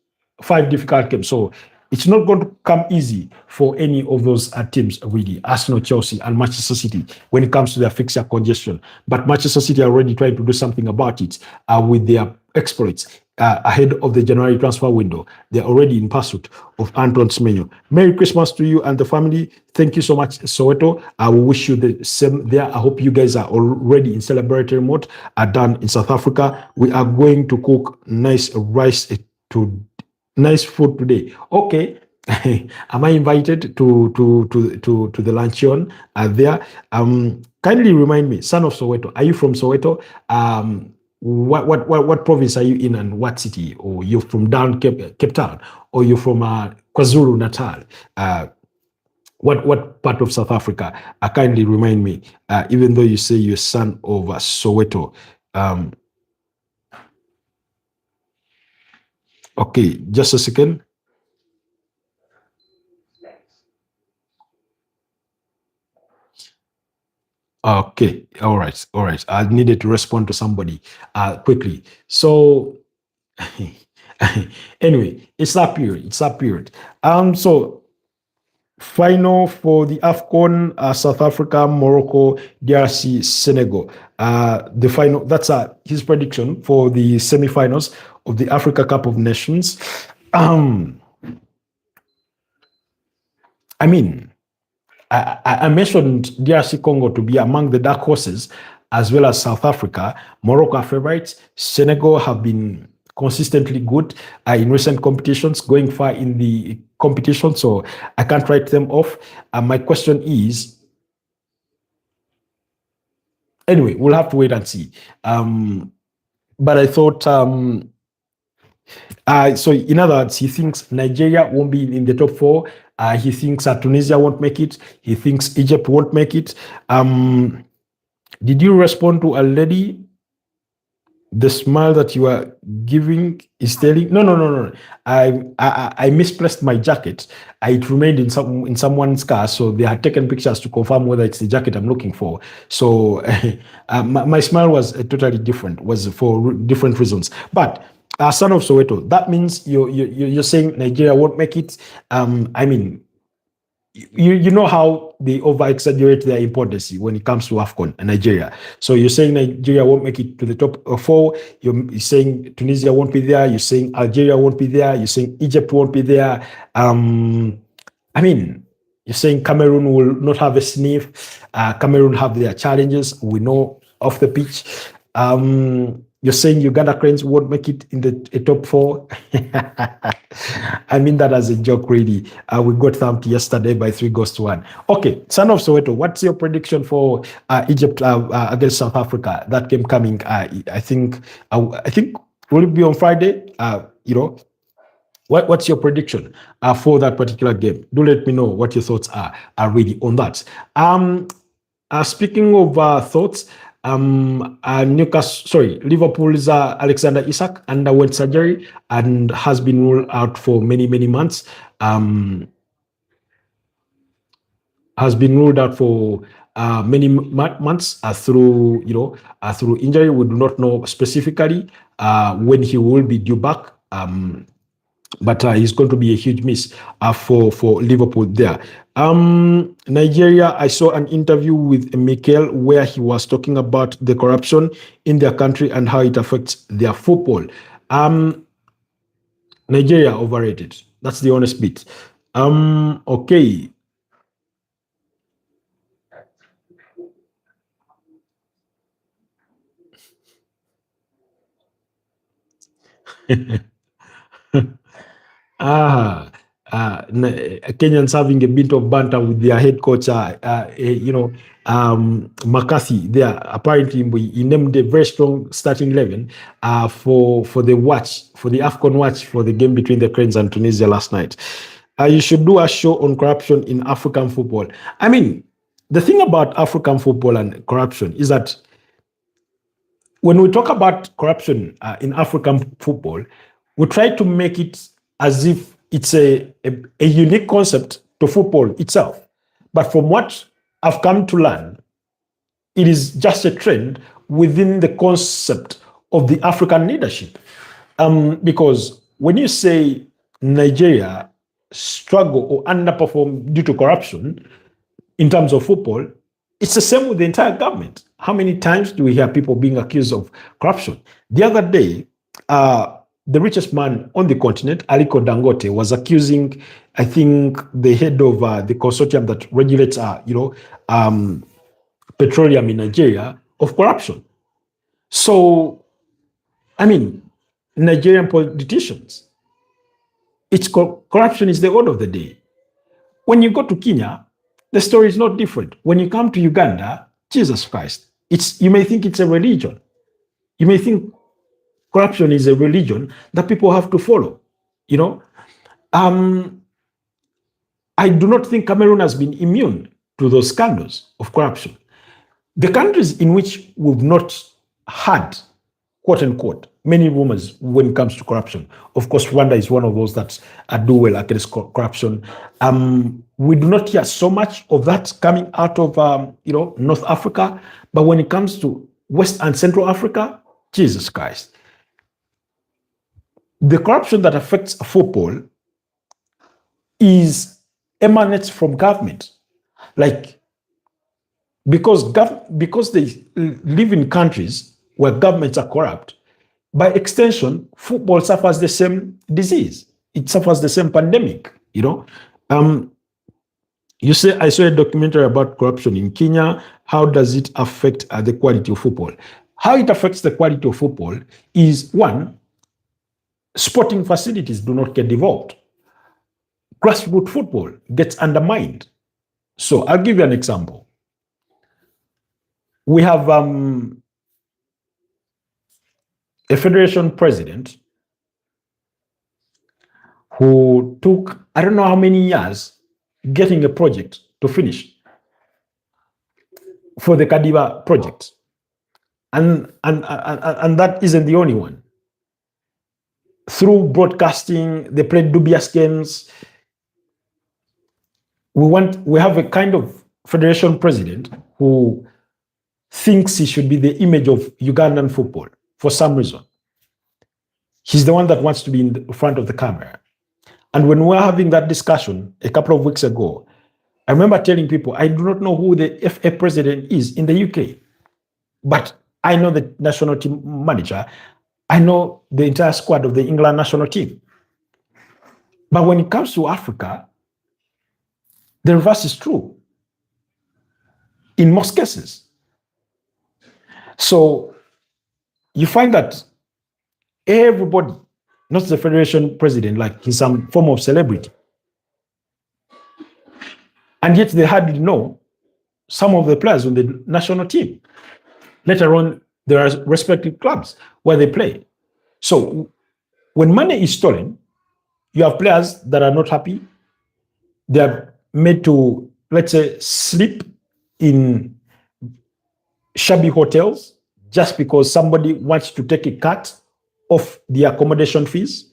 5 difficult games. So it's not going to come easy for any of those teams, really, Arsenal, Chelsea, and Manchester City, when it comes to their fixture congestion. But Manchester City are already trying to do something about it with their exploits ahead of the January transfer window. They're already in pursuit of Anton Semenyo. Merry Christmas to you and the family. Thank you so much, Soweto. I will wish you the same there. I hope you guys are already in celebratory mode. Down in South Africa, we are going to cook nice rice nice food today. Okay. Am I invited to the luncheon there? Kindly remind me, son of Soweto, are you from Soweto? What province are you in and what city? Or you're from down Cape Town? Or you're from KwaZulu Natal? What part of South Africa? Kindly remind me, even though you say you're son of Soweto. Okay, just a second. Okay, all right. I needed to respond to somebody quickly. So anyway, it's that period. So final for the AFCON, South Africa, Morocco, DRC, Senegal. The final, that's his prediction for the semi-finals of the Africa Cup of Nations. I mean, I mentioned DRC Congo to be among the dark horses, as well as South Africa. Morocco are favorites. Senegal have been consistently good in recent competitions, going far in the competition. So I can't write them off. My question is, anyway, we'll have to wait and see. But I thought, so in other words, he thinks Nigeria won't be in the top four. He thinks Tunisia won't make it. He thinks Egypt won't make it. Did you respond to a lady? The smile that you are giving is telling. No. I misplaced my jacket. It remained in someone's car, so they had taken pictures to confirm whether it's the jacket I'm looking for. So my smile was totally different. Was for different reasons. But son of Soweto, that means you're saying Nigeria won't make it. I mean, you know how they over exaggerate their importance when it comes to AFCON and Nigeria. So you're saying Nigeria won't make it to the top four. You're saying Tunisia won't be there. You're saying Algeria won't be there. You're saying Egypt won't be there. I mean, you're saying Cameroon will not have a sniff. Cameroon have their challenges. We know off the pitch. You're saying Uganda Cranes won't make it in the top four. I mean that as a joke, really. We got thumped yesterday by 3-1. Okay, son of Soweto, what's your prediction for Egypt against South Africa? That game coming, I think will it be on Friday? What's your prediction for that particular game? Do let me know what your thoughts are really on that. Speaking of thoughts, Liverpool's Alexander Isak underwent surgery and has been ruled out for many months. Has been ruled out for many months through injury. We do not know specifically when he will be due back. But he's going to be a huge miss for Liverpool there. Nigeria, I saw an interview with Mikel where he was talking about the corruption in their country and how it affects their football. Nigeria overrated. That's the honest bit. Okay. Kenyans having a bit of banter with their head coach, McCarthy. There, apparently, he named a very strong starting 11 for the AFCON watch for the game between the Cranes and Tunisia last night. You should do a show on corruption in African football. I mean, the thing about African football and corruption is that when we talk about corruption in African football, we try to make it as if it's a unique concept to football itself. But from what I've come to learn, it is just a trend within the concept of the African leadership. Because when you say Nigeria struggle or underperform due to corruption in terms of football, it's the same with the entire government. How many times do we hear people being accused of corruption? The other day, the richest man on the continent, Aliko Dangote, was accusing, I think, the head of the consortium that regulates, petroleum in Nigeria of corruption. So, I mean, Nigerian politicians, corruption is the order of the day. When you go to Kenya, the story is not different. When you come to Uganda, Jesus Christ, you may think it's a religion. You may think corruption is a religion that people have to follow. I do not think Cameroon has been immune to those scandals of corruption. The countries in which we've not had, quote unquote, many rumors when it comes to corruption. Of course, Rwanda is one of those that do well against corruption. We do not hear so much of that coming out of North Africa, but when it comes to West and Central Africa, Jesus Christ. The corruption that affects football emanates from government. Like, because they live in countries where governments are corrupt, by extension, football suffers the same disease. It suffers the same pandemic, You say, I saw a documentary about corruption in Kenya. How does it affect the quality of football? How it affects the quality of football is one, sporting facilities do not get developed. Grassroots football gets undermined. So I'll give you an example. We have a federation president who took, I don't know how many years, getting a project to finish for the Kadiba project. And that isn't the only one. Through broadcasting, they played dubious games. We have a kind of federation president who thinks he should be the image of Ugandan football for some reason. He's the one that wants to be in the front of the camera. And when we were having that discussion a couple of weeks ago, I remember telling people, I do not know who the FA president is in the UK, but I know the national team manager. I know the entire squad of the England national team. But when it comes to Africa, the reverse is true in most cases. So you find that everybody, not the federation president, like he's some form of celebrity. And yet they hardly know some of the players on the national team, let alone their respective clubs where they play. So when money is stolen, you have players that are not happy. They are made to, let's say, sleep in shabby hotels just because somebody wants to take a cut of the accommodation fees.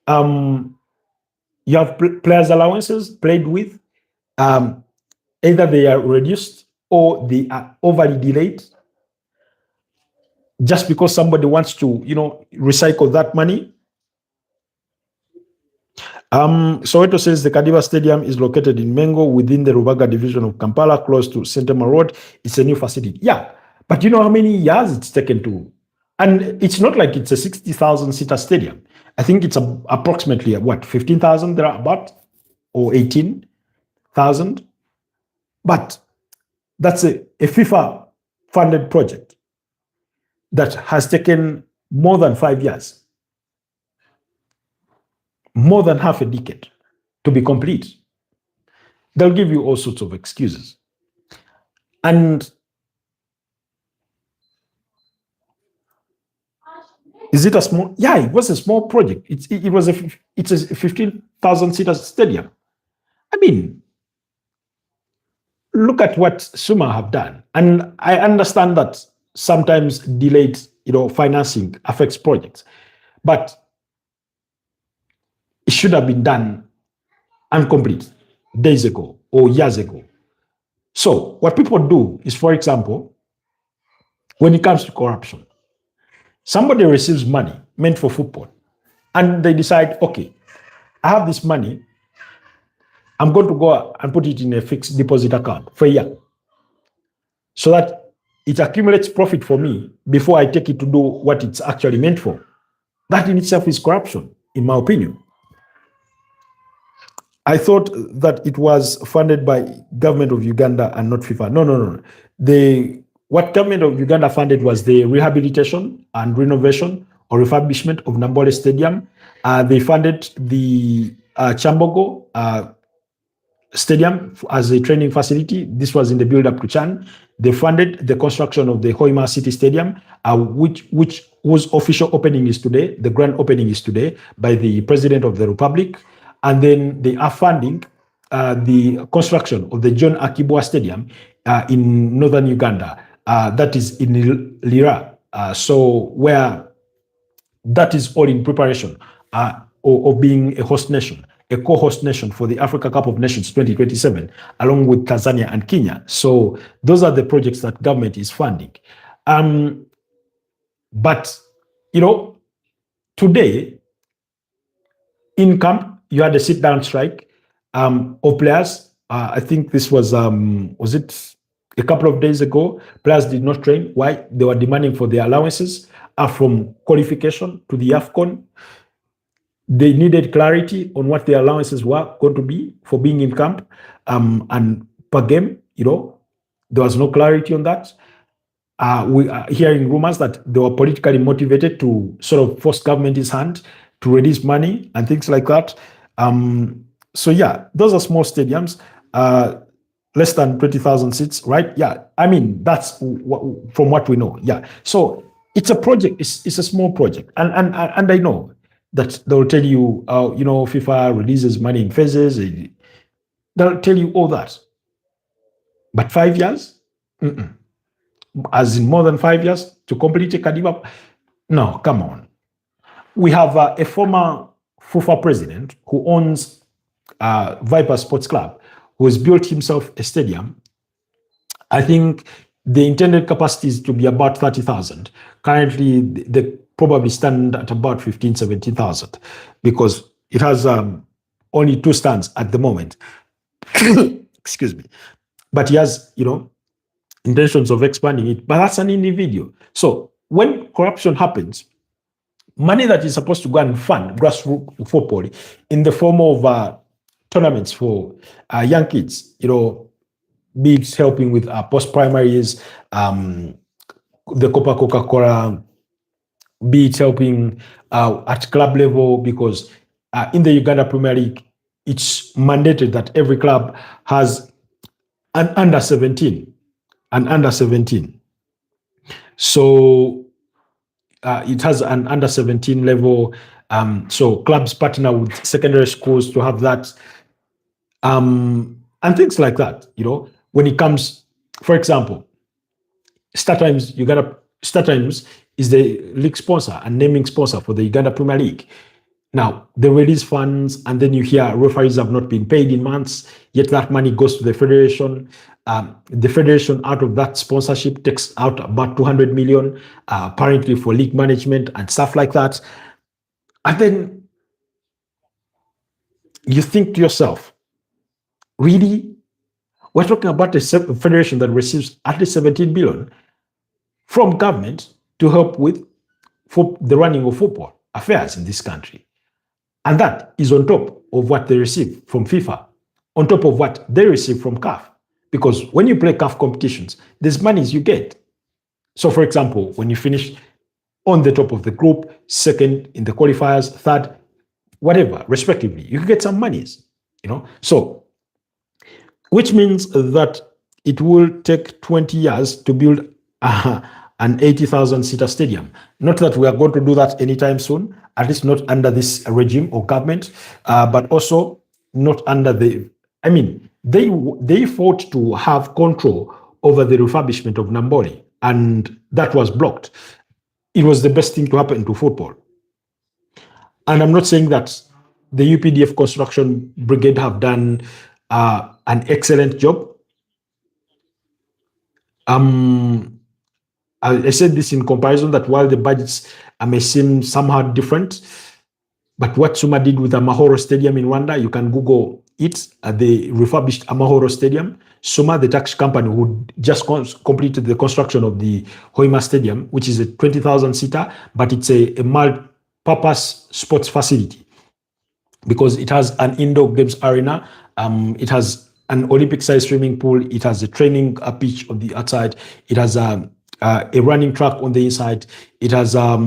You have players' allowances played with. Either they are reduced or they are overly delayed just because somebody wants to, recycle that money. Soweto says the Kadiba Stadium is located in Mengo within the Rubaga division of Kampala, close to Sentema Road. It's a new facility. Yeah, but you know how many years it's taken to, and it's not like it's a 60,000-seater stadium. I think it's approximately 15,000 there about, or 18,000. But that's a FIFA-funded project that has taken more than 5 years, more than half a decade to be complete. They'll give you all sorts of excuses. And is it a small? Yeah, it was a small project. It's a 15,000-seater stadium. I mean, look at what Suma have done. And I understand that sometimes delayed, financing affects projects, but it should have been done and complete days ago or years ago. So what people do is, for example, when it comes to corruption, somebody receives money meant for football and they decide, okay, I have this money, I'm going to go and put it in a fixed deposit account for a year so that it accumulates profit for me before I take it to do what it's actually meant for. That in itself is corruption, in my opinion. I thought that it was funded by government of Uganda and not FIFA. No. What government of Uganda funded was the rehabilitation and renovation or refurbishment of Nambole Stadium. They funded the Chambogo Stadium as a training facility. This was in the build-up to Chan. They funded the construction of the Hoima City Stadium, whose official opening is today. The grand opening is today by the President of the Republic. And then they are funding the construction of the John Akibwa Stadium in northern Uganda. That is in Lira. So where that is all in preparation of being a host nation, a co-host nation for the Africa Cup of Nations 2027, along with Tanzania and Kenya. So those are the projects that government is funding. But, today, in camp, you had a sit-down strike of players. I think this was it a couple of days ago? Players did not train. Why? They were demanding for their allowances from qualification to the AFCON. They needed clarity on what their allowances were going to be for being in camp. and per game, there was no clarity on that. We are hearing rumors that they were politically motivated to sort of force government's hand to release money and things like that. So yeah, those are small stadiums, less than 20,000 seats, right? Yeah, I mean that's from what we know. Yeah, so it's a project. It's a small project, and I know that they'll tell you, FIFA releases money in phases. They'll tell you all that, but 5 years. Mm-mm. As in more than 5 years to complete a Kadiba. No, come on. We have a former FUFA president who owns Viper Sports Club, who has built himself a stadium. I think the intended capacity is to be about 30,000. Currently, they probably stand at about 15, 17,000 because it has only 2 stands at the moment. Excuse me. But he has, intentions of expanding it, but that's an individual. So when corruption happens, money that is supposed to go and fund grassroots football in the form of tournaments for young kids, be it helping with post-primaries, the Coca-Cola, be it helping at club level, because in the Uganda Premier League, it's mandated that every club has an under 17. So it has an under 17 level. So clubs partner with secondary schools to have that, and things like that. When it comes, for example, StarTimes is the league sponsor and naming sponsor for the Uganda Premier League. Now, they release funds, and then you hear referees have not been paid in months, yet that money goes to the federation. The federation, out of that sponsorship, takes out about 200 million, apparently for league management and stuff like that. And then you think to yourself, really? We're talking about a federation that receives at least 17 billion from government to help with the running of football affairs in this country. And that is on top of what they receive from FIFA, on top of what they receive from CAF. Because when you play CAF competitions, there's monies you get. So, for example, when you finish on the top of the group, second in the qualifiers, third, whatever, respectively, you can get some monies, So, which means that it will take 20 years to build an 80,000-seater stadium. Not that we are going to do that anytime soon, at least not under this regime or government, but also not under they fought to have control over the refurbishment of Namboli, and that was blocked. It was the best thing to happen to football. And I'm not saying that the UPDF Construction Brigade have done an excellent job. I said this in comparison that while the budgets may seem somehow different, but what Suma did with Amahoro Stadium in Rwanda, you can Google it, the refurbished Amahoro Stadium. Suma, the tax company, who just completed the construction of the Hoima Stadium, which is a 20,000-seater, but it's a multi-purpose sports facility because it has an indoor games arena. It has an Olympic-sized swimming pool. It has a training pitch on the outside. It has a running track on the inside. It has a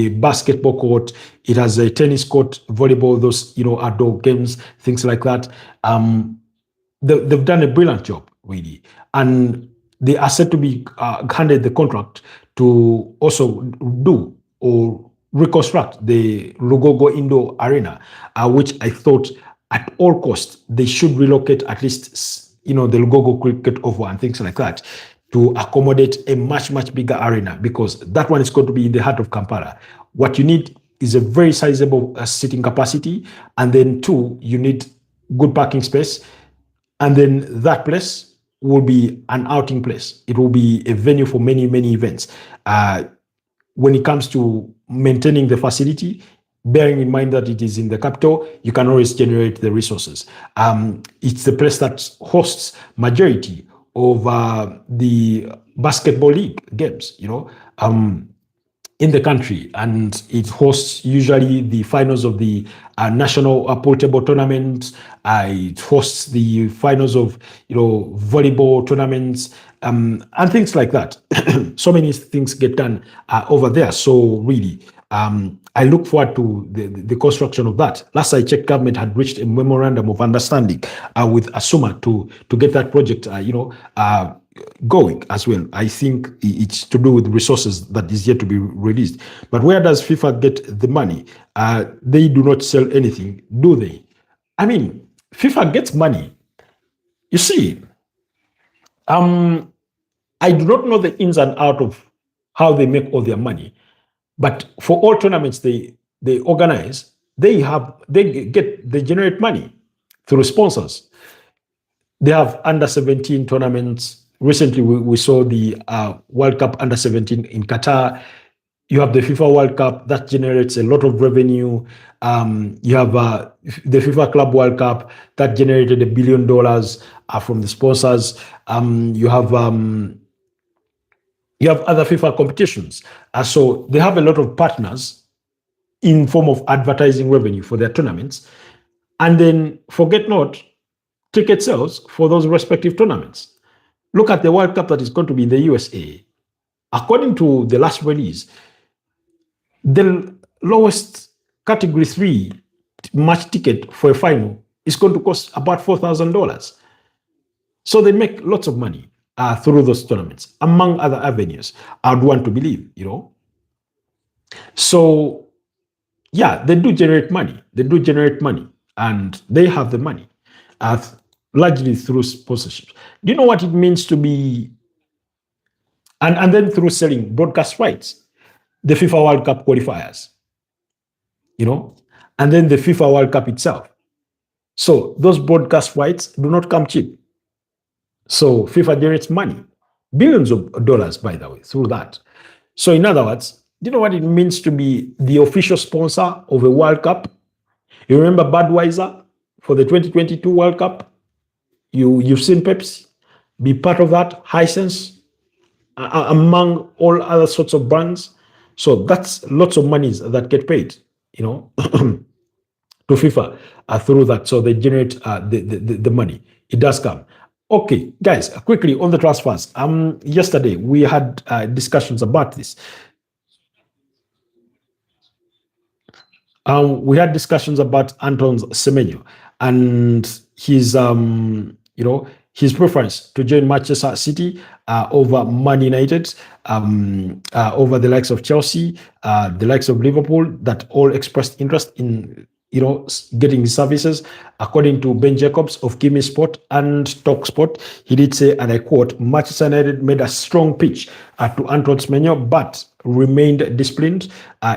basketball court. It has a tennis court, volleyball, those outdoor games, things like that. They've done a brilliant job, really, and they are said to be handed the contract to also do or reconstruct the Lugogo Indoor Arena, which I thought at all costs they should relocate at least, the Lugogo Cricket Oval and things like that, to accommodate a much, much bigger arena, because that one is going to be in the heart of Kampala. What you need is a very sizable seating capacity, and then 2, you need good parking space, and then that place will be an outing place. It will be a venue for many, many events. When it comes to maintaining the facility, bearing in mind that it is in the capital, you can always generate the resources. It's the place that hosts majority of the basketball league games, in the country, and it hosts usually the finals of the national pool table tournament. It hosts the finals of volleyball tournaments, and things like that. So many things get done over there. So really, I look forward to the construction of that. Last I checked, government had reached a memorandum of understanding with Asuma to get that project, going as well. I think it's to do with resources that is yet to be released. But where does FIFA get the money? They do not sell anything, do they? I mean, FIFA gets money. You see, I do not know the ins and out of how they make all their money, but for all tournaments they organize, they generate money through sponsors. They have under 17 tournaments. Recently, we saw the World Cup under 17 in Qatar. You have the FIFA World Cup that generates a lot of revenue. You have the FIFA Club World Cup that generated $1 billion from the sponsors. You have other FIFA competitions. So they have a lot of partners in form of advertising revenue for their tournaments. And then forget not ticket sales for those respective tournaments. Look at the World Cup that is going to be in the USA. According to the last release, the lowest category 3 match ticket for a final is going to cost about $4,000. So they make lots of money through those tournaments, among other avenues. I'd want to believe, So, yeah, they do generate money. They do generate money, and they have the money, largely through sponsorships. Do you know what it means to be, and then through selling broadcast rights, the FIFA World Cup qualifiers, and then the FIFA World Cup itself. So those broadcast rights do not come cheap. So FIFA generates money, billions of dollars, by the way, through that. So in other words, do you know what it means to be the official sponsor of a World Cup? You remember Budweiser for the 2022 World Cup? You've seen Pepsi be part of that, Hisense, among all other sorts of brands. So that's lots of monies that get paid, to FIFA through that. So they generate the money. It does come. Okay, guys, quickly on the transfers. Yesterday we had discussions about this. We had discussions about Anton Semenyo and his his preference to join Manchester City over Man United, over the likes of Chelsea, the likes of Liverpool, that all expressed interest in getting his services. According to Ben Jacobs of Kimi Sport and TalkSport, he did say, and I quote, Manchester United made a strong pitch to Anton Semenyo, but remained disciplined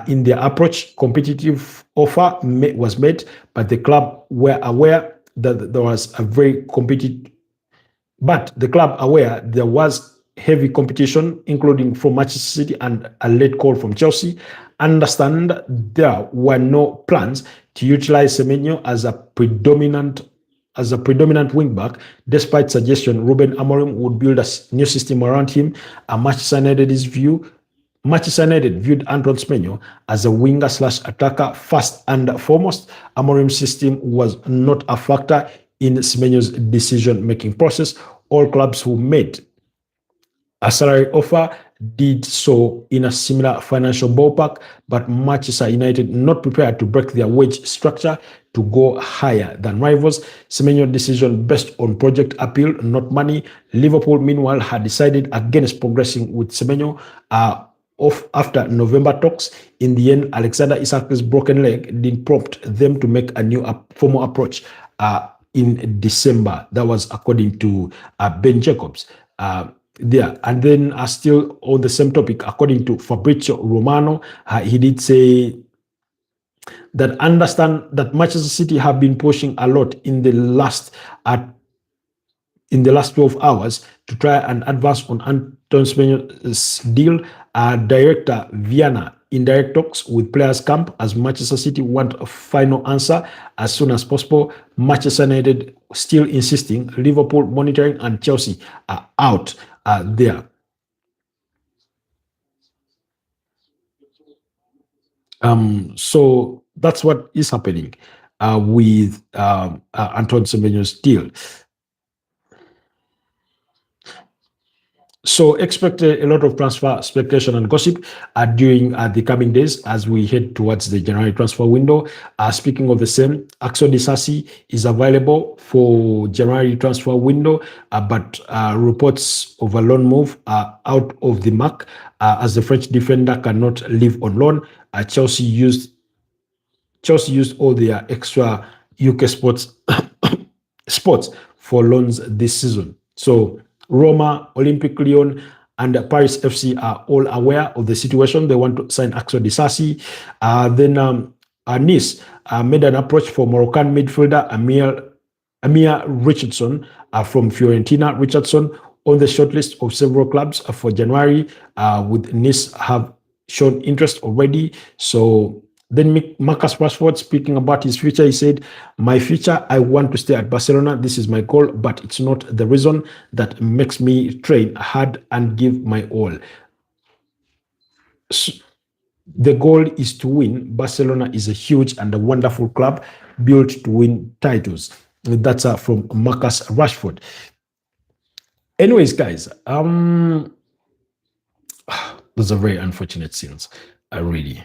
in their approach. Competitive offer was made, but the club were aware that there was a very competitive, but the club aware there was heavy competition, including from Manchester City and a late call from Chelsea. Understand there were no plans to utilize Semenyo as a predominant wingback, despite suggestion Ruben Amorim would build a new system around him. Manchester United viewed Anton Semenyo as a winger/attacker first and foremost. Amorim's system was not a factor in Semenyo's decision-making process. All clubs who made a salary offer did so in a similar financial ballpark, but Manchester United not prepared to break their wage structure to go higher than rivals. Semenyo's decision based on project appeal, not money. Liverpool, meanwhile, had decided against progressing with Semenyo after November talks. In the end, Alexander Isak's broken leg didn't prompt them to make a new formal approach in December. That was according to Ben Jacobs. There. And then still on the same topic, according to Fabrizio Romano, he did say that understand that Manchester City have been pushing a lot in the last 12 hours to try and advance on Anton Semenyo's deal. Director Viana in direct talks with players camp as Manchester City want a final answer as soon as possible. Manchester United still insisting, Liverpool monitoring, and Chelsea are out there. So that's what is happening with Anton Semenyo's deal. So expect a lot of transfer speculation and gossip during the coming days as we head towards the January transfer window. Speaking of the same, Axel Disasi is available for January transfer window, but reports of a loan move are out of the mark as the French defender cannot live on loan. Chelsea used all their extra UK sports for loans this season. So Roma, Olympic Lyon, and Paris FC are all aware of the situation. They want to sign Axel Disasi. Then Nice made an approach for Moroccan midfielder Amir Richardson from Fiorentina. Richardson on the shortlist of several clubs for January, with Nice have shown interest already. So then Marcus Rashford, speaking about his future, he said, "My future, I want to stay at Barcelona. This is my goal, but it's not the reason that makes me train hard and give my all. So the goal is to win. Barcelona is a huge and a wonderful club built to win titles." That's from Marcus Rashford. Anyways, guys, those are very unfortunate scenes. I really.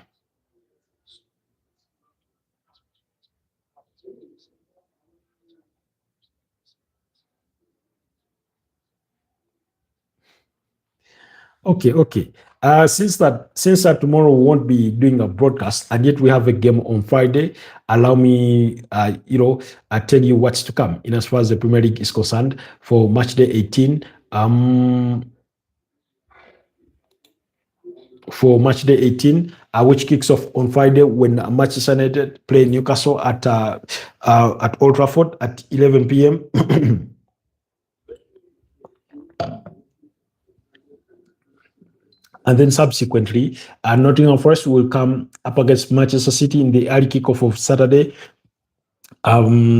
Okay. Since that tomorrow we won't be doing a broadcast, and yet we have a game on Friday, allow me, tell you what's to come in as far as the Premier League is concerned for match day 18. For match day 18, which kicks off on Friday when Manchester United play Newcastle at Old Trafford at 11 p.m. And then subsequently, Nottingham Forest will come up against Manchester City in the early kickoff of Saturday.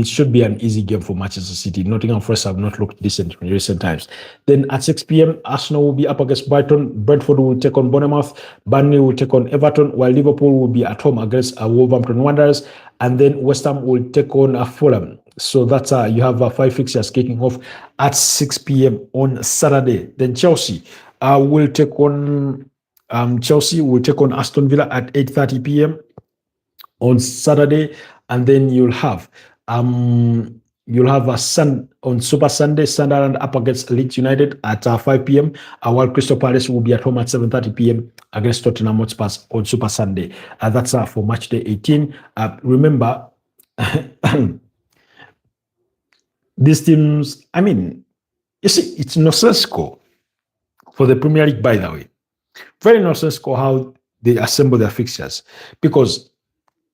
Should be an easy game for Manchester City. Nottingham Forest have not looked decent in recent times. Then at 6 p.m., Arsenal will be up against Brighton. Brentford will take on Bournemouth. Burnley will take on Everton, while Liverpool will be at home against Wolverhampton Wanderers. And then West Ham will take on Fulham. So that's you have 5 fixtures kicking off at 6 p.m. on Saturday. Then Chelsea will take on Aston Villa at 8:30 p.m. on Saturday, and then you'll have a on Super Sunday, Sunderland up against Leeds United at 5 p.m. While Crystal Palace will be at home at 7:30 p.m. against Tottenham Hotspur on Super Sunday. That's for match day 18. Remember, these teams, I mean, you see, it's nonsensical for the Premier League, by the way. Very nonsensical how they assemble their fixtures, because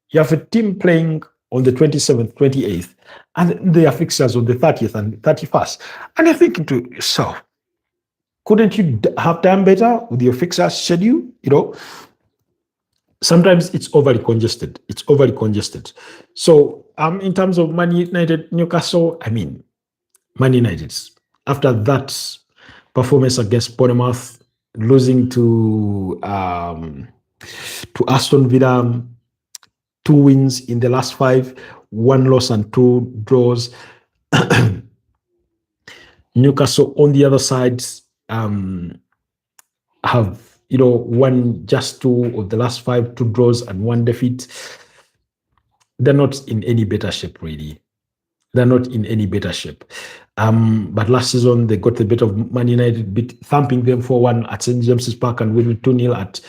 you have a team playing on the 27th, 28th, and their fixtures on the 30th and 31st. And you're thinking to yourself, couldn't you have done better with your fixtures schedule? Sometimes it's overly congested. So in terms of Man United, Newcastle, I mean, Man United, after that performance against Bournemouth, losing to Aston Villa, 2 wins in the last 5, 1 loss and 2 draws. Newcastle on the other side have won just 2 of the last 5, 2 draws and 1 defeat. They're not in any better shape, really. They're not in any better shape. But last season they got the better of Man United, thumping them 4-1 at St James's Park and winning 2-0 at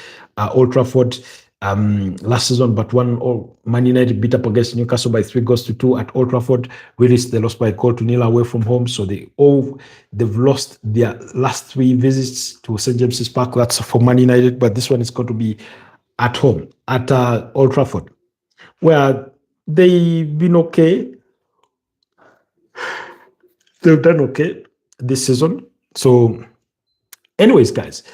Old Trafford. Last season, but Man United beat up against Newcastle by 3-2 at Old Trafford. Willis, they lost by a goal to 0 away from home. So they've lost their last 3 visits to St James's Park. That's for Man United, but this one is going to be at home at Old Trafford, where they've been okay. They've done okay this season. So, anyways, guys,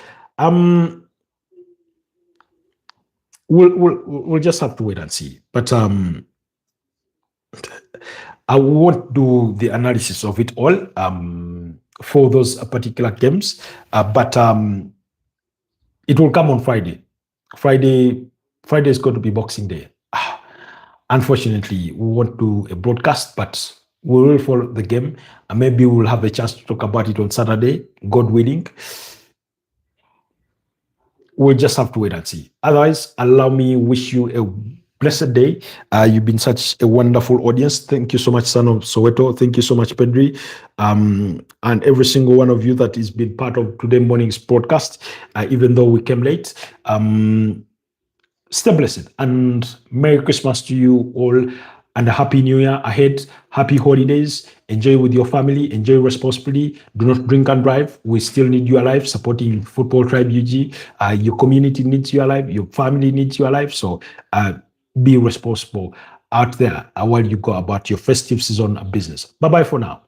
we'll just have to wait and see. But I won't do the analysis of it all for those particular games. But it will come on Friday Friday is going to be Boxing Day. Unfortunately, we won't do a broadcast, but we will follow the game, and maybe we'll have a chance to talk about it on Saturday, God willing. We'll just have to wait and see. Otherwise, allow me wish you a blessed day. You've been such a wonderful audience. Thank you so much, son of Soweto. Thank you so much, Pedri, and every single one of you that has been part of today morning's broadcast, even though we came late. Stay blessed and Merry Christmas to you all, and a Happy New Year ahead. Happy holidays. Enjoy with your family. Enjoy responsibly. Do not drink and drive. We still need you alive, supporting Football Tribe UG. Your community needs you alive. Your family needs you alive. So be responsible out there while you go about your festive season of business. Bye-bye for now.